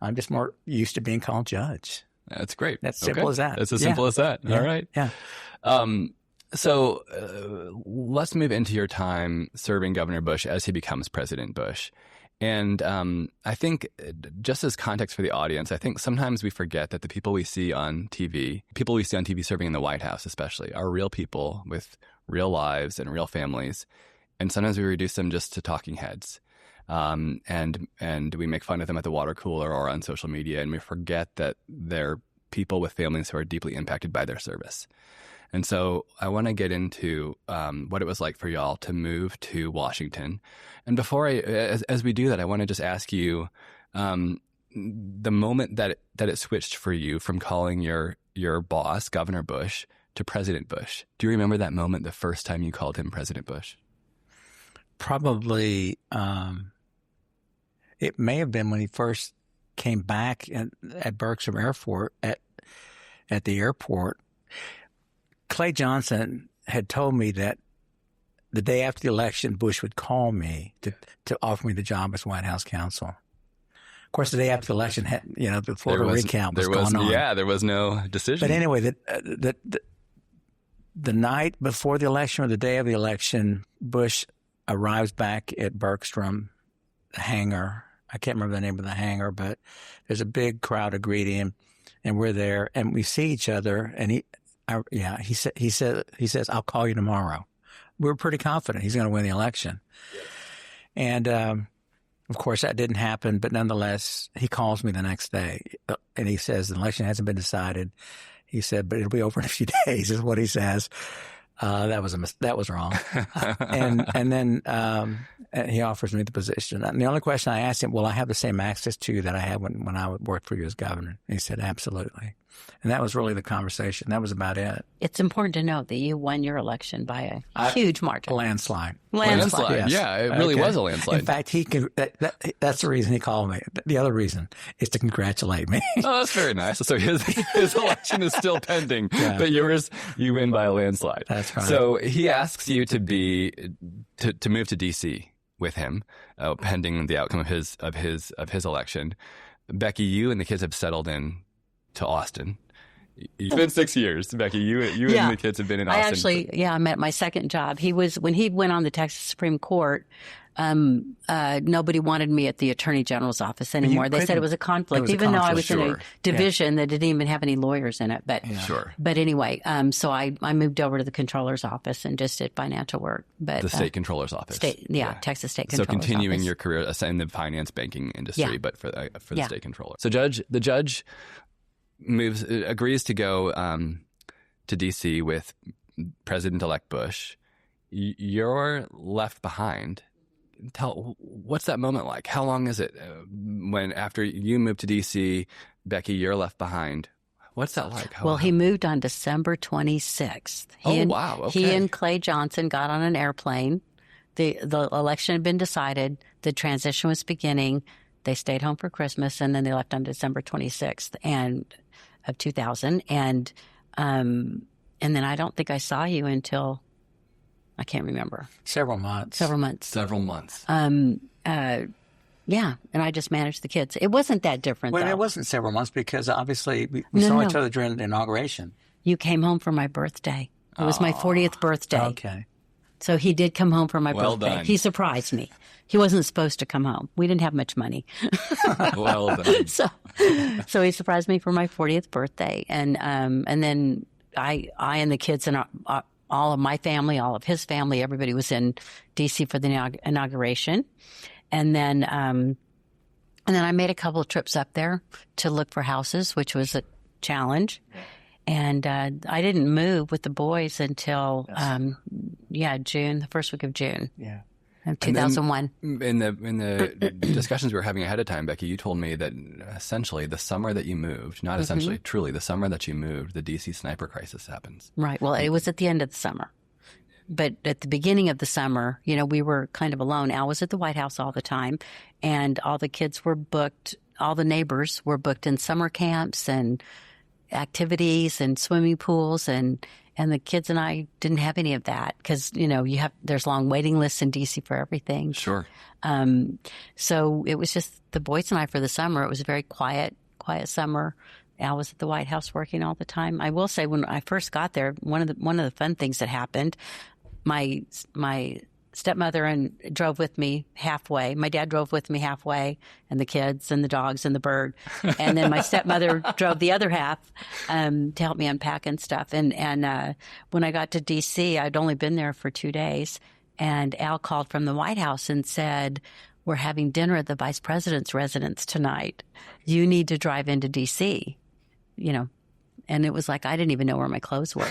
I'm just more used to being called judge. That's great. That's simple as that. It's as simple as that. Yeah. All right. Yeah. So let's move into your time serving Governor Bush as he becomes President Bush. And I think just as context for the audience, I think sometimes we forget that the people we see on TV serving in the White House especially, are real people with real lives and real families. And sometimes we reduce them just to talking heads. And we make fun of them at the water cooler or on social media, and we forget that they're people with families who are deeply impacted by their service. And so I want to get into what it was like for y'all to move to Washington. And before as we do that, I want to just ask you the moment that it switched for you from calling your boss, Governor Bush, to President Bush. Do you remember that moment, the first time you called him President Bush? Probably, it may have been when he first came back at Bergstrom Airport at the airport. Clay Johnson had told me that the day after the election, Bush would call me to offer me the job as White House counsel. Of course, the day after the election, the Florida recount was going on. Yeah, there was no decision. But anyway, the night before the election or the day of the election, Bush arrives back at Bergstrom, the hangar. I can't remember the name of the hangar, but there's a big crowd to greet him, and we're there, and we see each other, and he says, "I'll call you tomorrow." We were pretty confident he's going to win the election, and of course that didn't happen. But nonetheless, he calls me the next day, and he says the election hasn't been decided. He said, "But it'll be over in a few days," is what he says. That was wrong. And then he offers me the position. And the only question I asked him, will I have the same access to you that I had when I worked for you as governor? And he said, absolutely. And that was really the conversation. That was about it. It's important to note that you won your election by a huge margin. Landslide. Landslide. Yes. Yeah, it really was a landslide. In fact, that's the reason he called me. The other reason is to congratulate me. Oh, that's very nice. So his election is still pending, but yours, you win by a landslide. That's right. So he asks you to move to D.C. with him, pending the outcome of his election. Becky, you and the kids have settled in to Austin. It's been 6 years, Becky. You and the kids have been in Austin. I'm at my second job. When he went on the Texas Supreme Court, nobody wanted me at the Attorney General's office anymore. They said it was a conflict, even though I was in a division that didn't even have any lawyers in it. But anyway, so I moved over to the Controller's office and just did financial work. But the State Controller's office. Texas State Controller's office. So continuing your career in the finance banking industry, but for the State Controller. So the judge agrees to go to D.C. with President-elect Bush. You're left behind. What's that moment like? How long is it when after you moved to D.C., Becky, you're left behind? What's that like? He moved on December 26th. Wow. Okay. He and Clay Johnson got on an airplane. The election had been decided. The transition was beginning. They stayed home for Christmas, and then they left on December 26th of 2000. And then I don't think I saw you until, I can't remember. Several months. And I just managed the kids. It wasn't that different, though. It wasn't several months because obviously we saw each other during the inauguration. You came home for my birthday. It was my 40th birthday. Okay. So he did come home for my birthday. Done. He surprised me. He wasn't supposed to come home. We didn't have much money. Well done. So he surprised me for my 40th birthday. And then I and the kids and all of my family, all of his family, everybody was in D.C. for the inauguration. And then I made a couple of trips up there to look for houses, which was a challenge. And I didn't move with the boys until June, the first week of June. Yeah. Of 2001. In the discussions we were having ahead of time, Becky, you told me that essentially the summer that you moved, not essentially, truly, the summer that you moved, the D.C. sniper crisis happens. Right. Well, it was at the end of the summer. But at the beginning of the summer, we were kind of alone. Al was at the White House all the time, and all the kids were booked, all the neighbors were booked in summer camps and activities and swimming pools, and the kids and I didn't have any of that because, there's long waiting lists in D.C. for everything. Sure. So it was just the boys and I for the summer. It was a very quiet summer. Al was at the White House working all the time. I will say when I first got there, one of the fun things that happened, my stepmother drove with me halfway. My dad drove with me halfway, and the kids and the dogs and the bird. And then my stepmother drove the other half to help me unpack and stuff. And when I got to D.C., I'd only been there for 2 days, and Al called from the White House and said, "We're having dinner at the vice president's residence tonight. You need to drive into D.C." And it was like I didn't even know where my clothes were.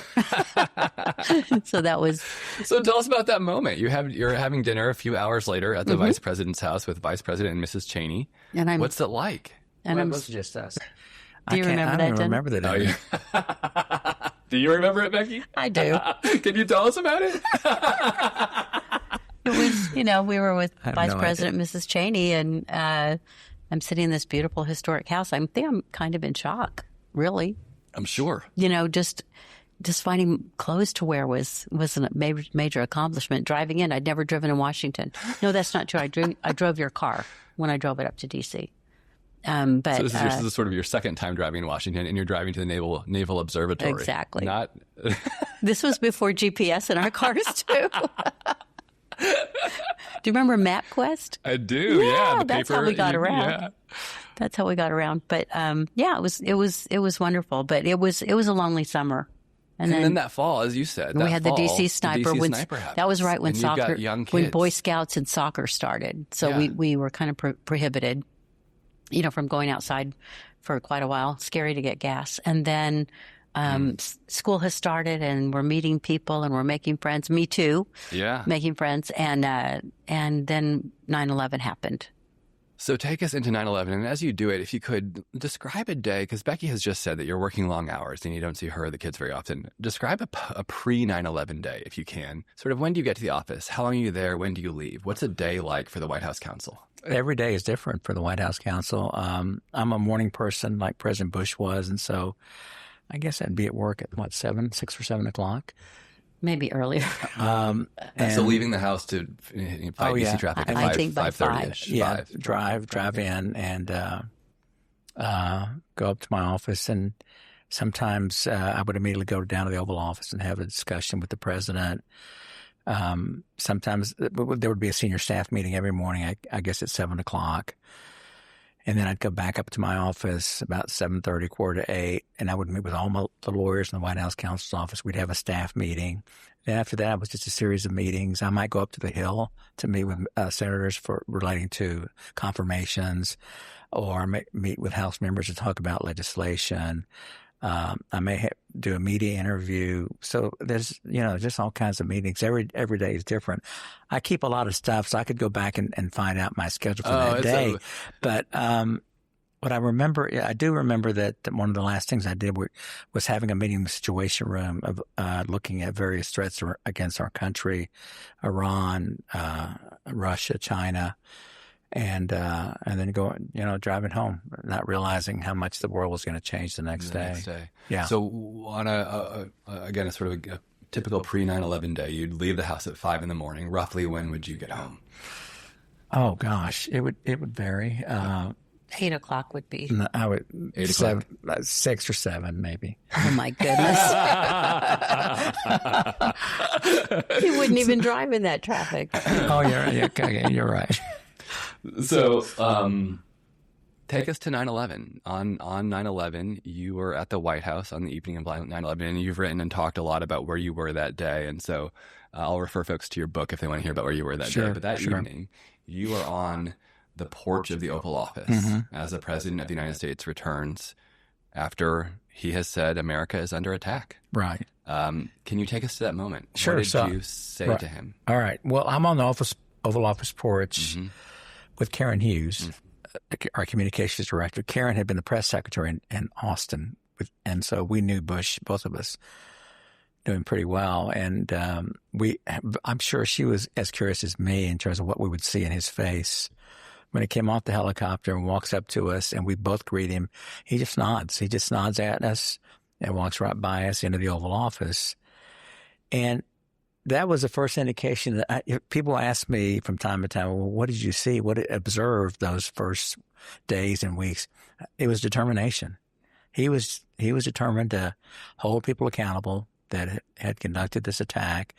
So that was. So tell us about that moment. You're having dinner a few hours later at the vice president's house with Vice President and Mrs. Cheney. And what's it like? And it was just us. Do you remember that? I don't remember the day. Do you remember it, Becky? I do. Can you tell us about it? It was, we were with Vice President Mrs. Cheney, and I'm sitting in this beautiful historic house. I think I'm kind of in shock, really. I'm sure. Just finding clothes to wear was a major accomplishment. Driving in, I'd never driven in Washington. No, that's not true. I drove your car when I drove it up to D.C. But so this is sort of your second time driving in Washington, and you're driving to the Naval Observatory. Exactly. This was before GPS in our cars too. Do you remember MapQuest? I do. Yeah, that's how we got around. Yeah. That's how we got around. But it was wonderful. But it was a lonely summer. And then that fall, as you said, we had the DC sniper. That was right when soccer, when Boy Scouts and soccer started. So we were kind of prohibited, from going outside for quite a while. Scary to get gas. And then School has started, and we're meeting people, and we're making friends. Me too. Yeah. Making friends. And then 9/11 happened. So take us into 9/11, and as you do it, if you could describe a day, because Becky has just said that you're working long hours and you don't see her or the kids very often. Describe a pre-9/11 day, if you can. Sort of, when do you get to the office? How long are you there? When do you leave? What's a day like for the White House counsel? Every day is different for the White House counsel. I'm a morning person like President Bush was, and so I guess I'd be at work at, 6 or 7 o'clock? Maybe earlier. So leaving the house to fight DC traffic at 5:30ish. Yeah, drive in and go up to my office. And sometimes I would immediately go down to the Oval Office and have a discussion with the president. Sometimes there would be a senior staff meeting every morning, I guess at 7 o'clock. And then I'd go back up to my office about 7:30, 7:45, and I would meet with all the lawyers in the White House counsel's office. We'd have a staff meeting. Then after that, it was just a series of meetings. I might go up to the Hill to meet with senators relating to confirmations, or meet with House members to talk about legislation. I may do a media interview. So there's, just all kinds of meetings. Every day is different. I keep a lot of stuff, so I could go back and find out my schedule for that day. But what I remember, I do remember that one of the last things I did was having a meeting in the Situation Room of looking at various threats against our country, Iran, Russia, China. And then driving home, not realizing how much the world was going to change the next day. Yeah. So on a sort of a typical pre-9/11 day, you'd leave the house at 5 in the morning. Roughly, when would you get home? Oh gosh, it would vary. 8 o'clock would be. No, I would 8 o'clock. 6 or 7 maybe. Oh my goodness! You wouldn't even drive in that traffic. Oh, you're right. So, take us to 9/11. On 9/11, you were at the White House on the evening of 9/11, and you've written and talked a lot about where you were that day. And so I'll refer folks to your book if they want to hear about where you were that day. But that evening, you were on the porch of the Oval Office as the President of the United States returns after he has said America is under attack. Right. Can you take us to that moment? Sure. What did you say to him? All right. Well, I'm on the Oval Office porch with Karen Hughes, our communications director. Karen had been the press secretary in Austin, and so we knew Bush, both of us, doing pretty well. And I'm sure she was as curious as me in terms of what we would see in his face. When he came off the helicopter and walks up to us, and we both greet him, he just nods. He just nods at us and walks right by us into the Oval Office. And that was the first indication that people ask me from time to time, well, what did you see? What did you observe those first days and weeks? It was determination. He was determined to hold people accountable that had conducted this attack.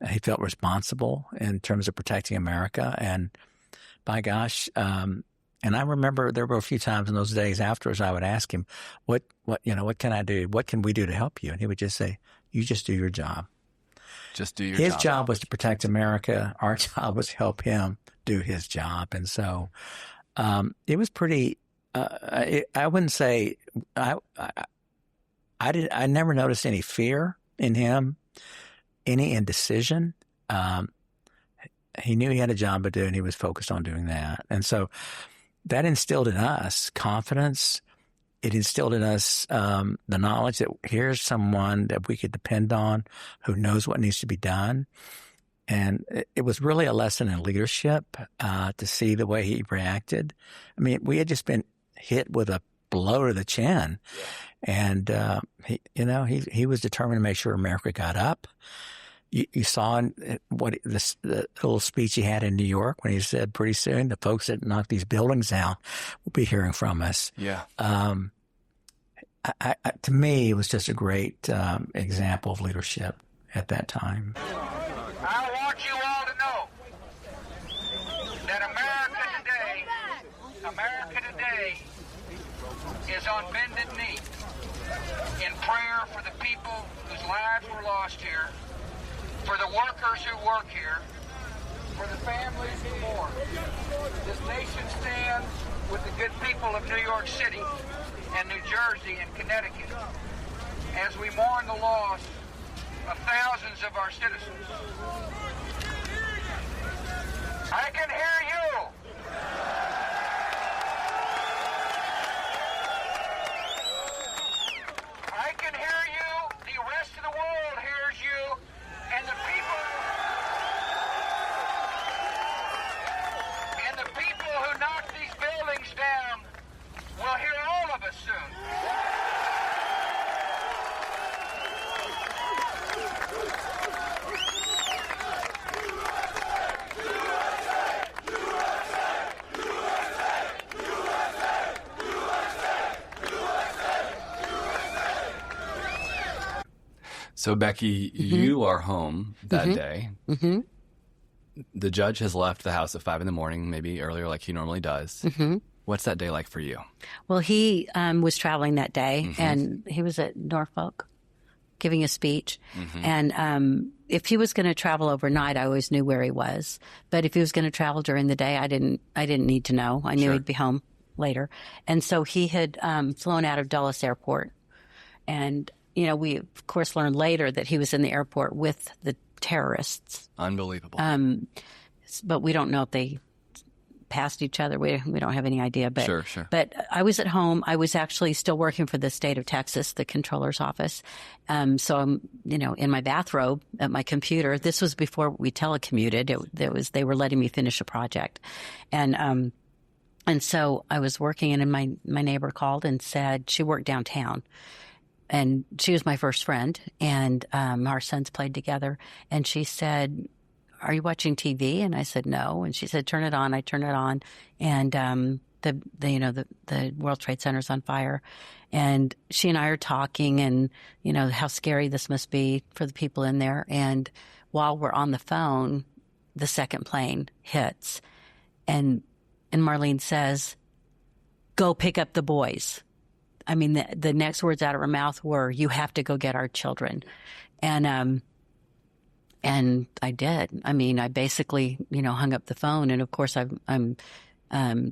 He felt responsible in terms of protecting America. And by gosh, and I remember there were a few times in those days afterwards I would ask him, what can I do? What can we do to help you? And he would just say, you just do your job. Just do your job. His job was to protect America. Our job was to help him do his job. And so it was pretty I wouldn't say I never noticed any fear in him, any indecision. He knew he had a job to do, and he was focused on doing that. And so that instilled in us confidence. It instilled in us the knowledge that here's someone that we could depend on who knows what needs to be done. And it was really a lesson in leadership to see the way he reacted. I mean, we had just been hit with a blow to the chin. And, he was determined to make sure America got up. You saw the little speech he had in New York when he said, pretty soon the folks that knock these buildings down will be hearing from us. Yeah. To me, it was just a great example of leadership at that time. I want you all to know that America today is on bended knee in prayer for the people whose lives were lost here, for the workers who work here, for the families who mourn. This nation stands with the good people of New York City and New Jersey and Connecticut as we mourn the loss of thousands of our citizens. I can hear you. I can hear you. The rest of the world hears you. And the people who knock these buildings down will hear all of us soon. So, Becky, you are home that day. Mm-hmm. The judge has left the house at 5 a.m, maybe earlier like he normally does. Mm-hmm. What's that day like for you? Well, he was traveling that day, and he was at Norfolk giving a speech. And if he was going to travel overnight, I always knew where he was. But if he was going to travel during the day, I didn't need to know. I knew he'd be home later. And so he had flown out of Dulles Airport. And, you know, we, of course, learned later that he was in the airport with the terrorists. Unbelievable. But we don't know if they passed each other. We don't have any idea. But, Sure. But I was at home. I was actually still working for the state of Texas, the controller's office. So I'm, you know, in my bathrobe at my computer. This was before we telecommuted. They were letting me finish a project. And so I was working, and my neighbor called and said she worked downtown. And she was my first friend, and our sons played together. And she said, "Are you watching TV?" And I said, "No." And she said, "Turn it on." I turned it on, and the World Trade Center's on fire. And she and I are talking, and you know how scary this must be for the people in there. And while we're on the phone, the second plane hits, and Marlene says, "Go pick up the boys." I mean, the next words out of her mouth were, "You have to go get our children." And I did. I mean, I basically, you know, hung up the phone. And of course, I'm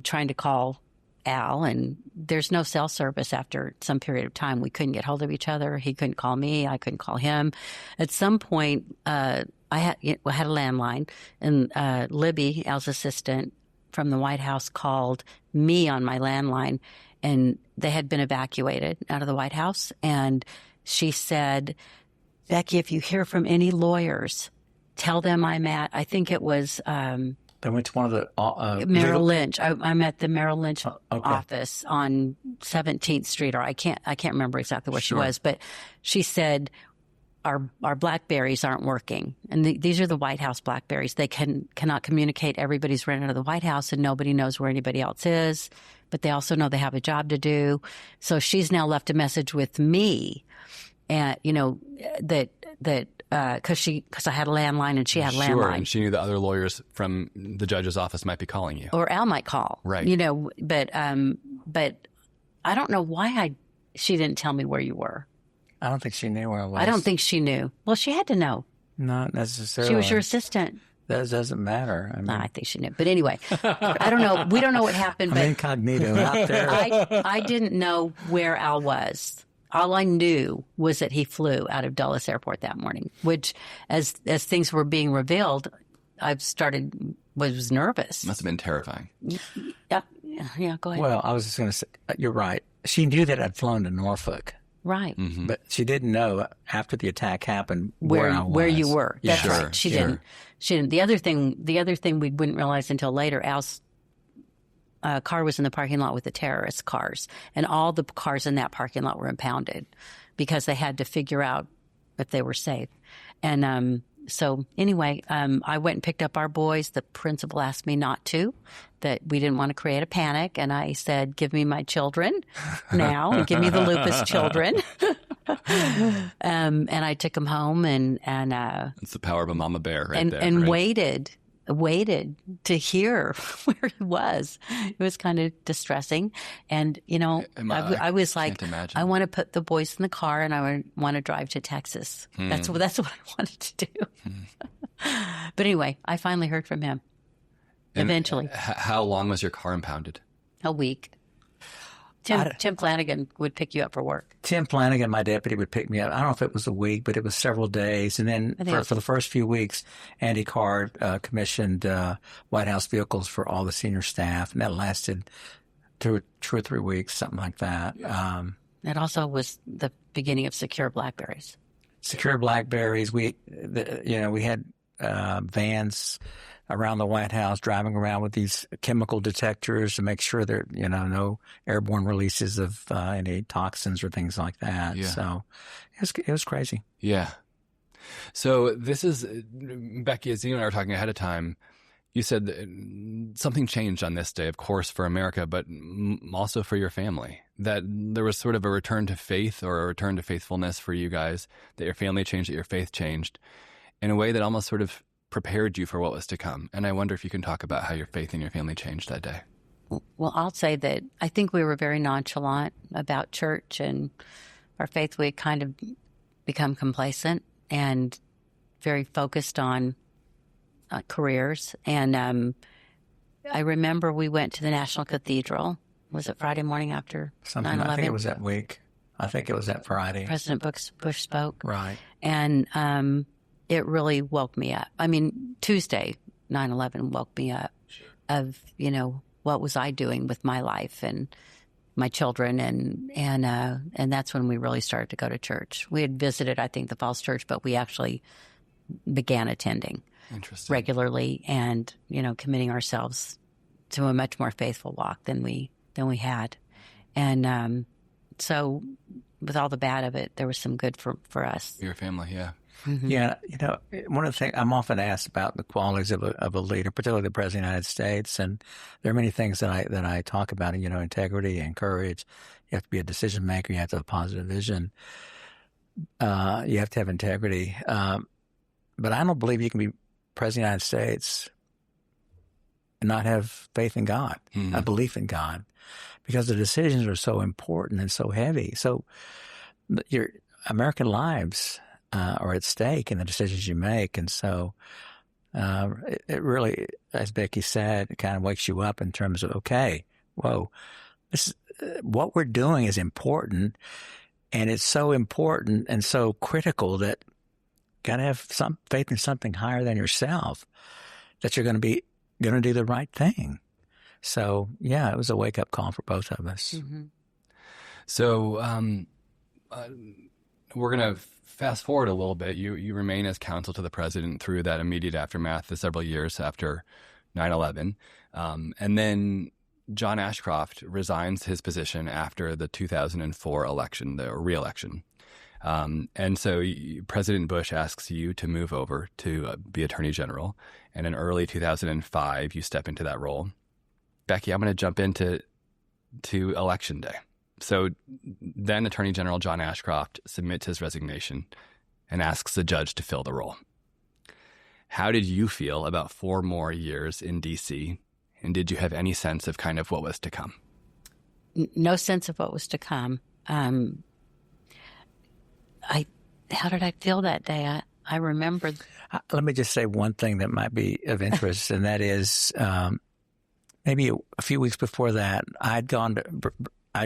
trying to call Al, and there's no cell service after some period of time. We couldn't get hold of each other. He couldn't call me. I couldn't call him. At some point, I had a landline, and Libby, Al's assistant from the White House, called me on my landline. And they had been evacuated out of the White House. And she said, "Becky, if you hear from any lawyers, tell them I'm at," I think it was They went to one of the Merrill Lynch. I'm at the Merrill Lynch office on 17th Street, or I can't remember exactly where she was. But she said, our Blackberries aren't working. And these are the White House Blackberries. They cannot communicate. Everybody's ran out of the White House, and nobody knows where anybody else is. But they also know they have a job to do. So she's now left a message with me, and you know that because I had a landline and she had a landline. Sure, and she knew the other lawyers from the judge's office might be calling you, or Al might call. Right. You know, but I don't know why she didn't tell me where you were. I don't think she knew where I was. I don't think she knew. Well, she had to know. Not necessarily. She was your assistant. That doesn't matter. I mean, I think she knew. But anyway, I don't know. We don't know what happened. I'm incognito out there. I didn't know where Al was. All I knew was that he flew out of Dulles Airport that morning, which as things were being revealed, was nervous. Must have been terrifying. Yeah, go ahead. Well, I was just going to say, you're right. She knew that I'd flown to Norfolk. Right. Mm-hmm. But she didn't know after the attack happened where I was. Where you were. That's Yeah. right. She didn't. The other thing we wouldn't realize until later, Al's car was in the parking lot with the terrorist cars, and all the cars in that parking lot were impounded because they had to figure out if they were safe. And so anyway, I went and picked up our boys. The principal asked me not to, that we didn't want to create a panic. And I said, "Give me my children now, and give me the lupus children." And I took them home, and it's the power of a mama bear and right? waited to hear where he was. It was kind of distressing. And, you know, I was like, I want to put the boys in the car, and I want to drive to Texas. That's what I wanted to do. But anyway, I finally heard from him. And eventually. How long was your car impounded? A week. Tim Flanagan would pick you up for work. Tim Flanagan, my deputy, would pick me up. I don't know if it was a week, but it was several days. And then for the first few weeks, Andy Card commissioned White House vehicles for all the senior staff, and that lasted 2 or 3 weeks, something like that. It also was the beginning of secure Blackberries. Secure Blackberries. We had vans around the White House driving around with these chemical detectors to make sure there, no airborne releases of any toxins or things like that. Yeah. So it was crazy. Yeah. So this is, Becky, as you and I were talking ahead of time, you said that something changed on this day, of course, for America, but also for your family, that there was sort of a return to faith or a return to faithfulness for you guys, that your family changed, that your faith changed in a way that almost sort of prepared you for what was to come. And I wonder if you can talk about how your faith and your family changed that day. Well, I'll say that I think we were very nonchalant about church and our faith. We had kind of become complacent and very focused on careers. And I remember we went to the National Cathedral. Was it Friday morning after 9/11? I think it was that week. I think it was that Friday. President Bush spoke. Right. And it really woke me up. I mean, Tuesday, 9/11 woke me up of, what was I doing with my life and my children. And that's when we really started to go to church. We had visited, I think, the Falls Church, but we actually began attending regularly and, committing ourselves to a much more faithful walk than we had. And so with all the bad of it, there was some good for us. Your family, yeah. Mm-hmm. Yeah, one of the things I'm often asked about the qualities of a leader, particularly the President of the United States, and there are many things that I talk about, integrity and courage. You have to be a decision maker. You have to have a positive vision. You have to have integrity. But I don't believe you can be President of the United States and not have faith in God, a belief in God, because the decisions are so important and so heavy. So your American lives are at stake in the decisions you make. And so it really, as Becky said, it kind of wakes you up in terms of, okay, whoa, what we're doing is important, and it's so important and so critical that got to have some faith in something higher than yourself, that you're going to do the right thing. So, yeah, it was a wake-up call for both of us. Mm-hmm. So we're going to fast forward a little bit. You remain as counsel to the president through that immediate aftermath, the several years after 9/11. And then John Ashcroft resigns his position after the 2004 election, the re-election. And so President Bush asks you to move over to be Attorney General. And in early 2005, you step into that role. Becky, I'm going to jump into Election Day. So then Attorney General John Ashcroft submits his resignation and asks the judge to fill the role. How did you feel about 4 more years in D.C., and did you have any sense of kind of what was to come? No sense of what was to come. How did I feel that day? I remember. Let me just say one thing that might be of interest, and that is maybe a few weeks before that, I'd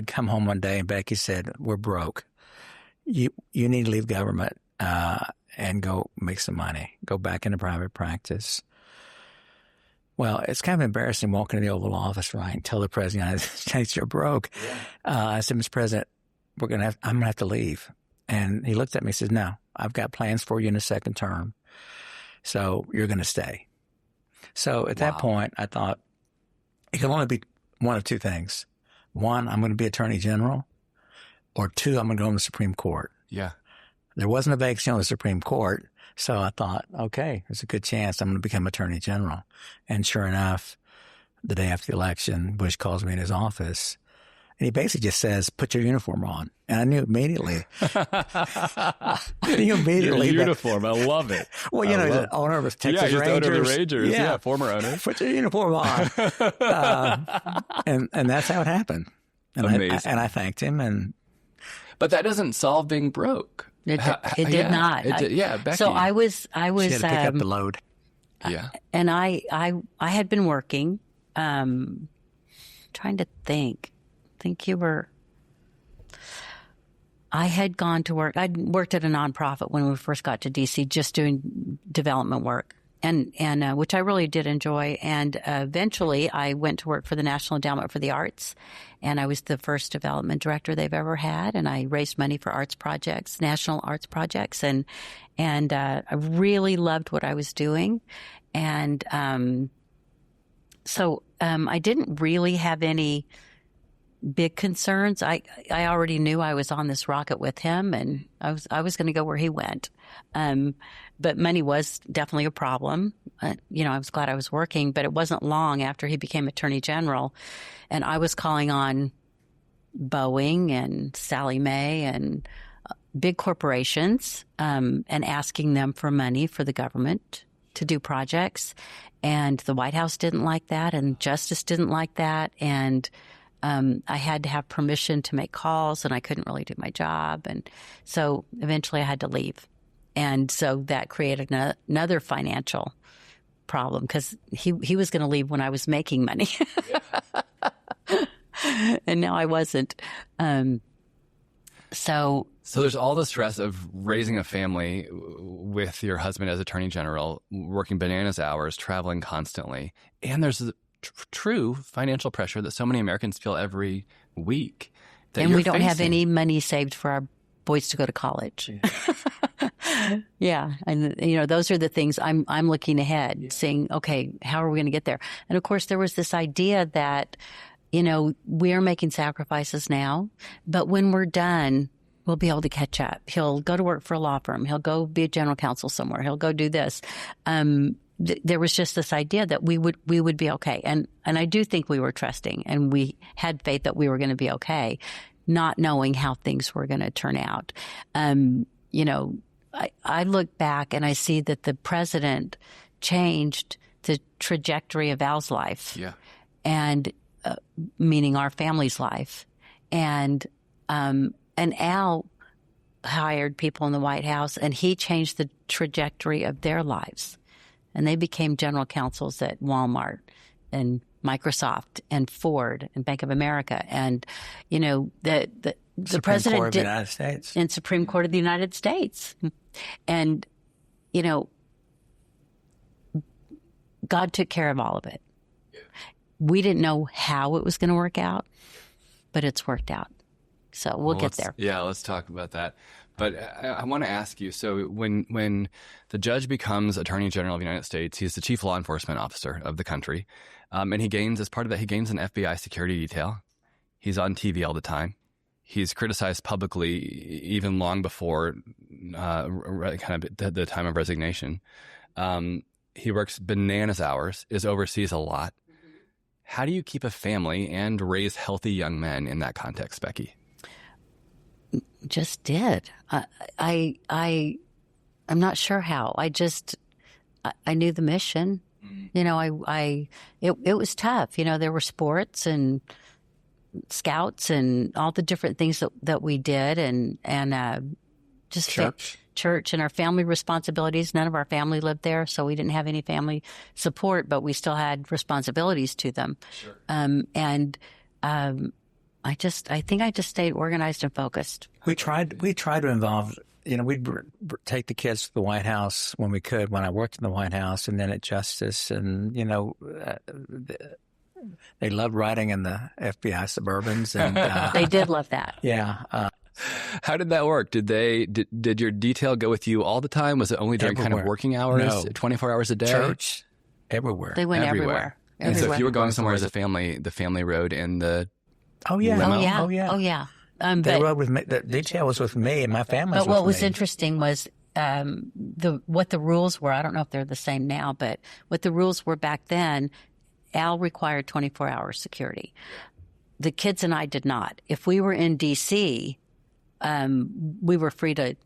come home one day and Becky said, "We're broke. You need to leave government and go make some money. Go back into private practice." Well, it's kind of embarrassing walking in the Oval Office, right, and tell the President of the United States you're broke. Yeah. I said, "Mr. President, I'm going to have to leave." And he looked at me and said, "No, I've got plans for you in a second term. So you're going to stay." So at that point, I thought it can only be one of two things. One, I'm going to be Attorney General, or 2, I'm going to go on the Supreme Court. Yeah. There wasn't a vacancy on the Supreme Court, so I thought, okay, there's a good chance I'm going to become Attorney General. And sure enough, the day after the election, Bush calls me in his office, and he basically just says, "Put your uniform on." And I knew immediately. Your uniform, I love it. Well, he's the owner of the Texas Rangers. Owner of the Rangers. Yeah, former owner. Put your uniform on. And that's how it happened. And Amazing. I thanked him. But that doesn't solve being broke. It did not. Becky. So I was. She had to pick up the load. Yeah. And I had been working, trying to think think you were. I had gone to work. I'd worked at a nonprofit when we first got to D.C., just doing development work, and which I really did enjoy. And eventually, I went to work for the National Endowment for the Arts, and I was the first development director they've ever had. And I raised money for arts projects, national arts projects, and I really loved what I was doing. And so I didn't really have any big concerns. I already knew I was on this rocket with him, and I was going to go where he went. But money was definitely a problem. I was glad I was working, but it wasn't long after he became Attorney General, and I was calling on Boeing and Sallie Mae and big corporations and asking them for money for the government to do projects. And the White House didn't like that, and Justice didn't like that, and I had to have permission to make calls, and I couldn't really do my job. And so eventually I had to leave. And so that created another financial problem, because he was going to leave when I was making money. And now I wasn't. So there's all the stress of raising a family with your husband as Attorney General, working bananas hours, traveling constantly. And there's the true financial pressure that so many Americans feel every week. And we don't have any money saved for our boys to go to college. Yeah. And, those are the things I'm looking ahead, saying, okay, how are we going to get there? And of course, there was this idea that, we are making sacrifices now, but when we're done, we'll be able to catch up. He'll go to work for a law firm. He'll go be a general counsel somewhere. He'll go do this. There was just this idea that we would be okay. And I do think we were trusting, and we had faith that we were going to be okay, not knowing how things were going to turn out. I look back and I see that the president changed the trajectory of Al's life. Yeah. And meaning our family's life. And Al hired people in the White House, and he changed the trajectory of their lives. And they became general counsels at Walmart and Microsoft and Ford and Bank of America. And, the president Court of the United States. And Supreme Court of the United States. And, God took care of all of it. Yeah. We didn't know how it was going to work out, but it's worked out. So we'll get there. Yeah, let's talk about that. But I want to ask you, so when the judge becomes Attorney General of the United States, he's the chief law enforcement officer of the country. And he gains, as part of that, he gains an FBI security detail. He's on TV all the time. He's criticized publicly even long before kind of the time of resignation. He works bananas hours, is overseas a lot. How do you keep a family and raise healthy young men in that context, Becky? Just did. I'm not sure how. I knew the mission. It was tough. There were sports and scouts and all the different things that we did, and just church and our family responsibilities. None of our family lived there, so we didn't have any family support, but we still had responsibilities to them. Sure. I think I just stayed organized and focused. We tried to involve, we'd take the kids to the White House when we could, when I worked in the White House, and then at Justice. And, they loved riding in the FBI Suburbans. And they did love that. Yeah. How did that work? Did your detail go with you all the time? Was it only during kind of working hours, No. 24 hours a day? Church, everywhere. They went everywhere. And so if you were going somewhere as a family, the family rode in the limo? Oh, yeah. They rode with me. The detail was with me, and my family was with me. But what was interesting was what the rules were. I don't know if they're the same now, but what the rules were back then, Al required 24-hour security. The kids and I did not. If we were in D.C., we were free to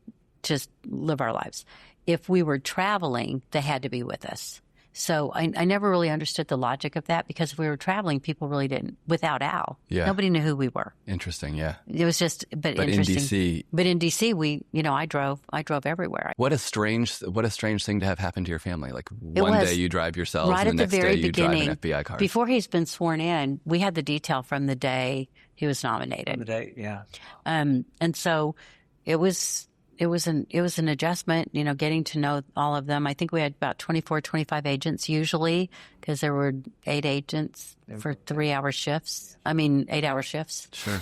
just live our lives. If we were traveling, they had to be with us. So I never really understood the logic of that, because if we were traveling, people really didn't. Without Al, nobody knew who we were. Interesting, yeah. It was just, but interesting. But in DC, I drove everywhere. What a strange thing to have happen to your family. Like one day you drive yourself, right, and the next day you drive an FBI car. Before he's been sworn in, we had the detail from the day he was nominated. On the day, yeah. And so it was an adjustment, getting to know all of them. I think we had about 24, 25 agents usually, because there were 8 agents for 8-hour shifts. Sure.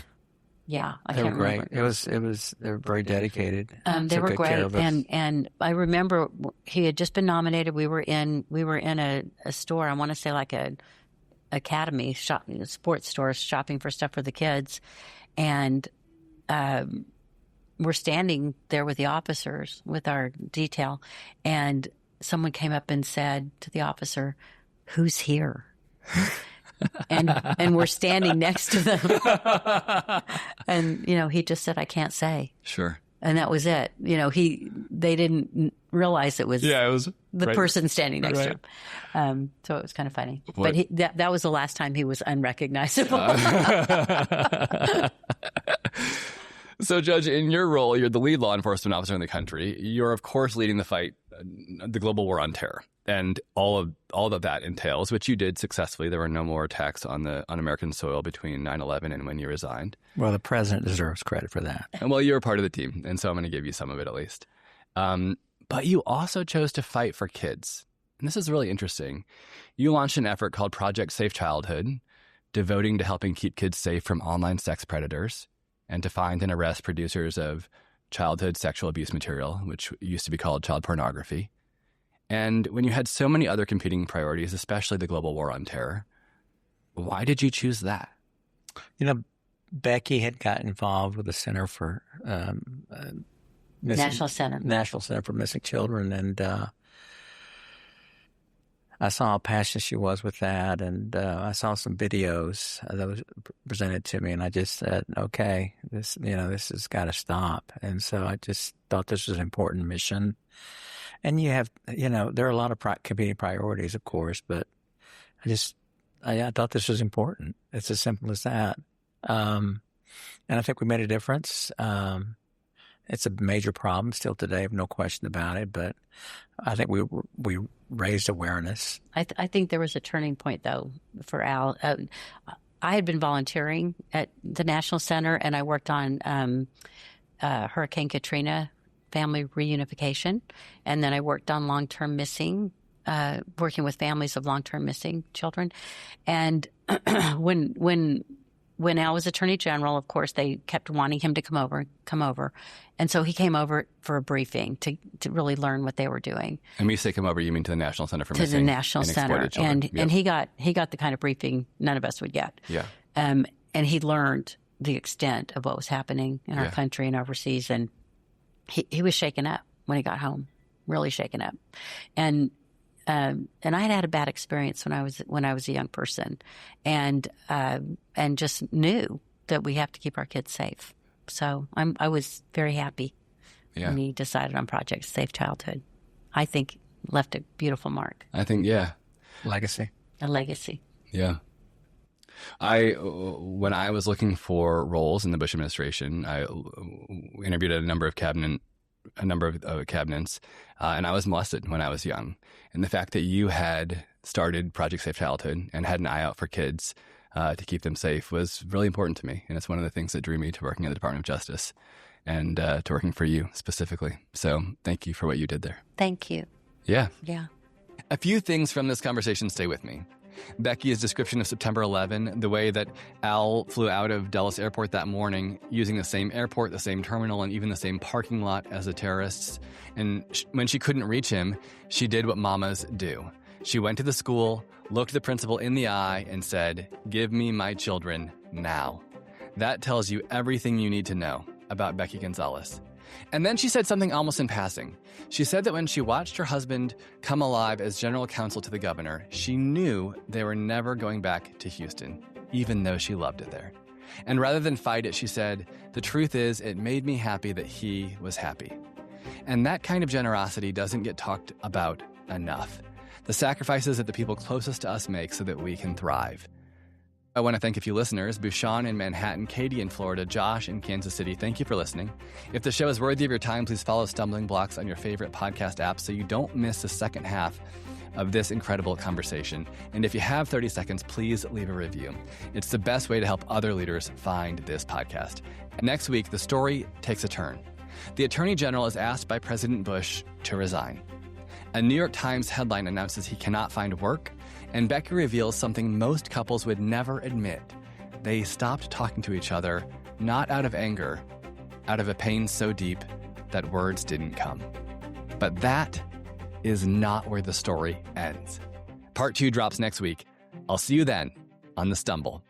Yeah, They were great. They were very dedicated. They were great, and I remember he had just been nominated. We were in a store. I want to say like a academy shop, sports store, shopping for stuff for the kids, and we're standing there with the officers with our detail, and someone came up and said to the officer, "Who's here?" and we're standing next to them. And, he just said, "I can't say." Sure. And that was it. They didn't realize it was the person standing next to him. So it was kind of funny. What? But that was the last time he was unrecognizable. So, Judge, in your role, you're the lead law enforcement officer in the country. You're, of course, leading the fight, the global war on terror, and all of that entails, which you did successfully. There were no more attacks on American soil between 9/11 and when you resigned. Well, the president deserves credit for that. And, well, you're a part of the team, and so I'm going to give you some of it at least. But you also chose to fight for kids. And this is really interesting. You launched an effort called Project Safe Childhood, devoting to helping keep kids safe from online sex predators, and to find and arrest producers of childhood sexual abuse material, which used to be called child pornography. And when you had so many other competing priorities, especially the global war on terror, why did you choose that? Becky had got involved with the Center for National Center for Missing Children, and I saw how passionate she was with that, and I saw some videos that was presented to me, and I just said, okay, this has got to stop. And so I just thought this was an important mission. And you have, there are a lot of competing priorities, of course, but I thought this was important. It's as simple as that. And I think we made a difference. It's a major problem still today, no question about it. But I think we raised awareness. I think there was a turning point, though, for Al. I had been volunteering at the National Center, and I worked on Hurricane Katrina family reunification, and then I worked on long-term missing, working with families of long-term missing children. And when Al was Attorney General, of course, they kept wanting him to come over. And so he came over for a briefing to really learn what they were doing. And when you say come over, you mean to the National Center for Missing to the National Center. And he got the kind of briefing none of us would get. Yeah. And he learned the extent of what was happening in our country and overseas. And he was shaken up when he got home, really shaken up. And I had a bad experience when I was a young person, and just knew that we have to keep our kids safe. So I was very happy when he decided on Project Safe Childhood. I think left a beautiful mark. I think, legacy. A legacy. Yeah. When I was looking for roles in the Bush administration, I interviewed a number of cabinets, and I was molested when I was young. And the fact that you had started Project Safe Childhood and had an eye out for kids to keep them safe was really important to me. And it's one of the things that drew me to working at the Department of Justice and to working for you specifically. So thank you for what you did there. Thank you. Yeah. Yeah. A few things from this conversation stay with me. Becky's description of September 11, the way that Al flew out of Dulles Airport that morning using the same airport, the same terminal, and even the same parking lot as the terrorists. And when she couldn't reach him, she did what mamas do. She went to the school, looked the principal in the eye, and said, "Give me my children now." That tells you everything you need to know about Becky Gonzales. And then she said something almost in passing. She said that when she watched her husband come alive as general counsel to the governor, she knew they were never going back to Houston, even though she loved it there. And rather than fight it, she said, "The truth is, it made me happy that he was happy." And that kind of generosity doesn't get talked about enough. The sacrifices that the people closest to us make so that we can thrive. I want to thank a few listeners: Bushan in Manhattan, Katie in Florida, Josh in Kansas City. Thank you for listening. If the show is worthy of your time, please follow Stumbling Blocks on your favorite podcast app so you don't miss the second half of this incredible conversation. And if you have 30 seconds, please leave a review. It's the best way to help other leaders find this podcast. And next week, the story takes a turn. The Attorney General is asked by President Bush to resign. A New York Times headline announces he cannot find work, and Becky reveals something most couples would never admit. They stopped talking to each other, not out of anger, out of a pain so deep that words didn't come. But that is not where the story ends. Part 2 drops next week. I'll see you then on The Stumble.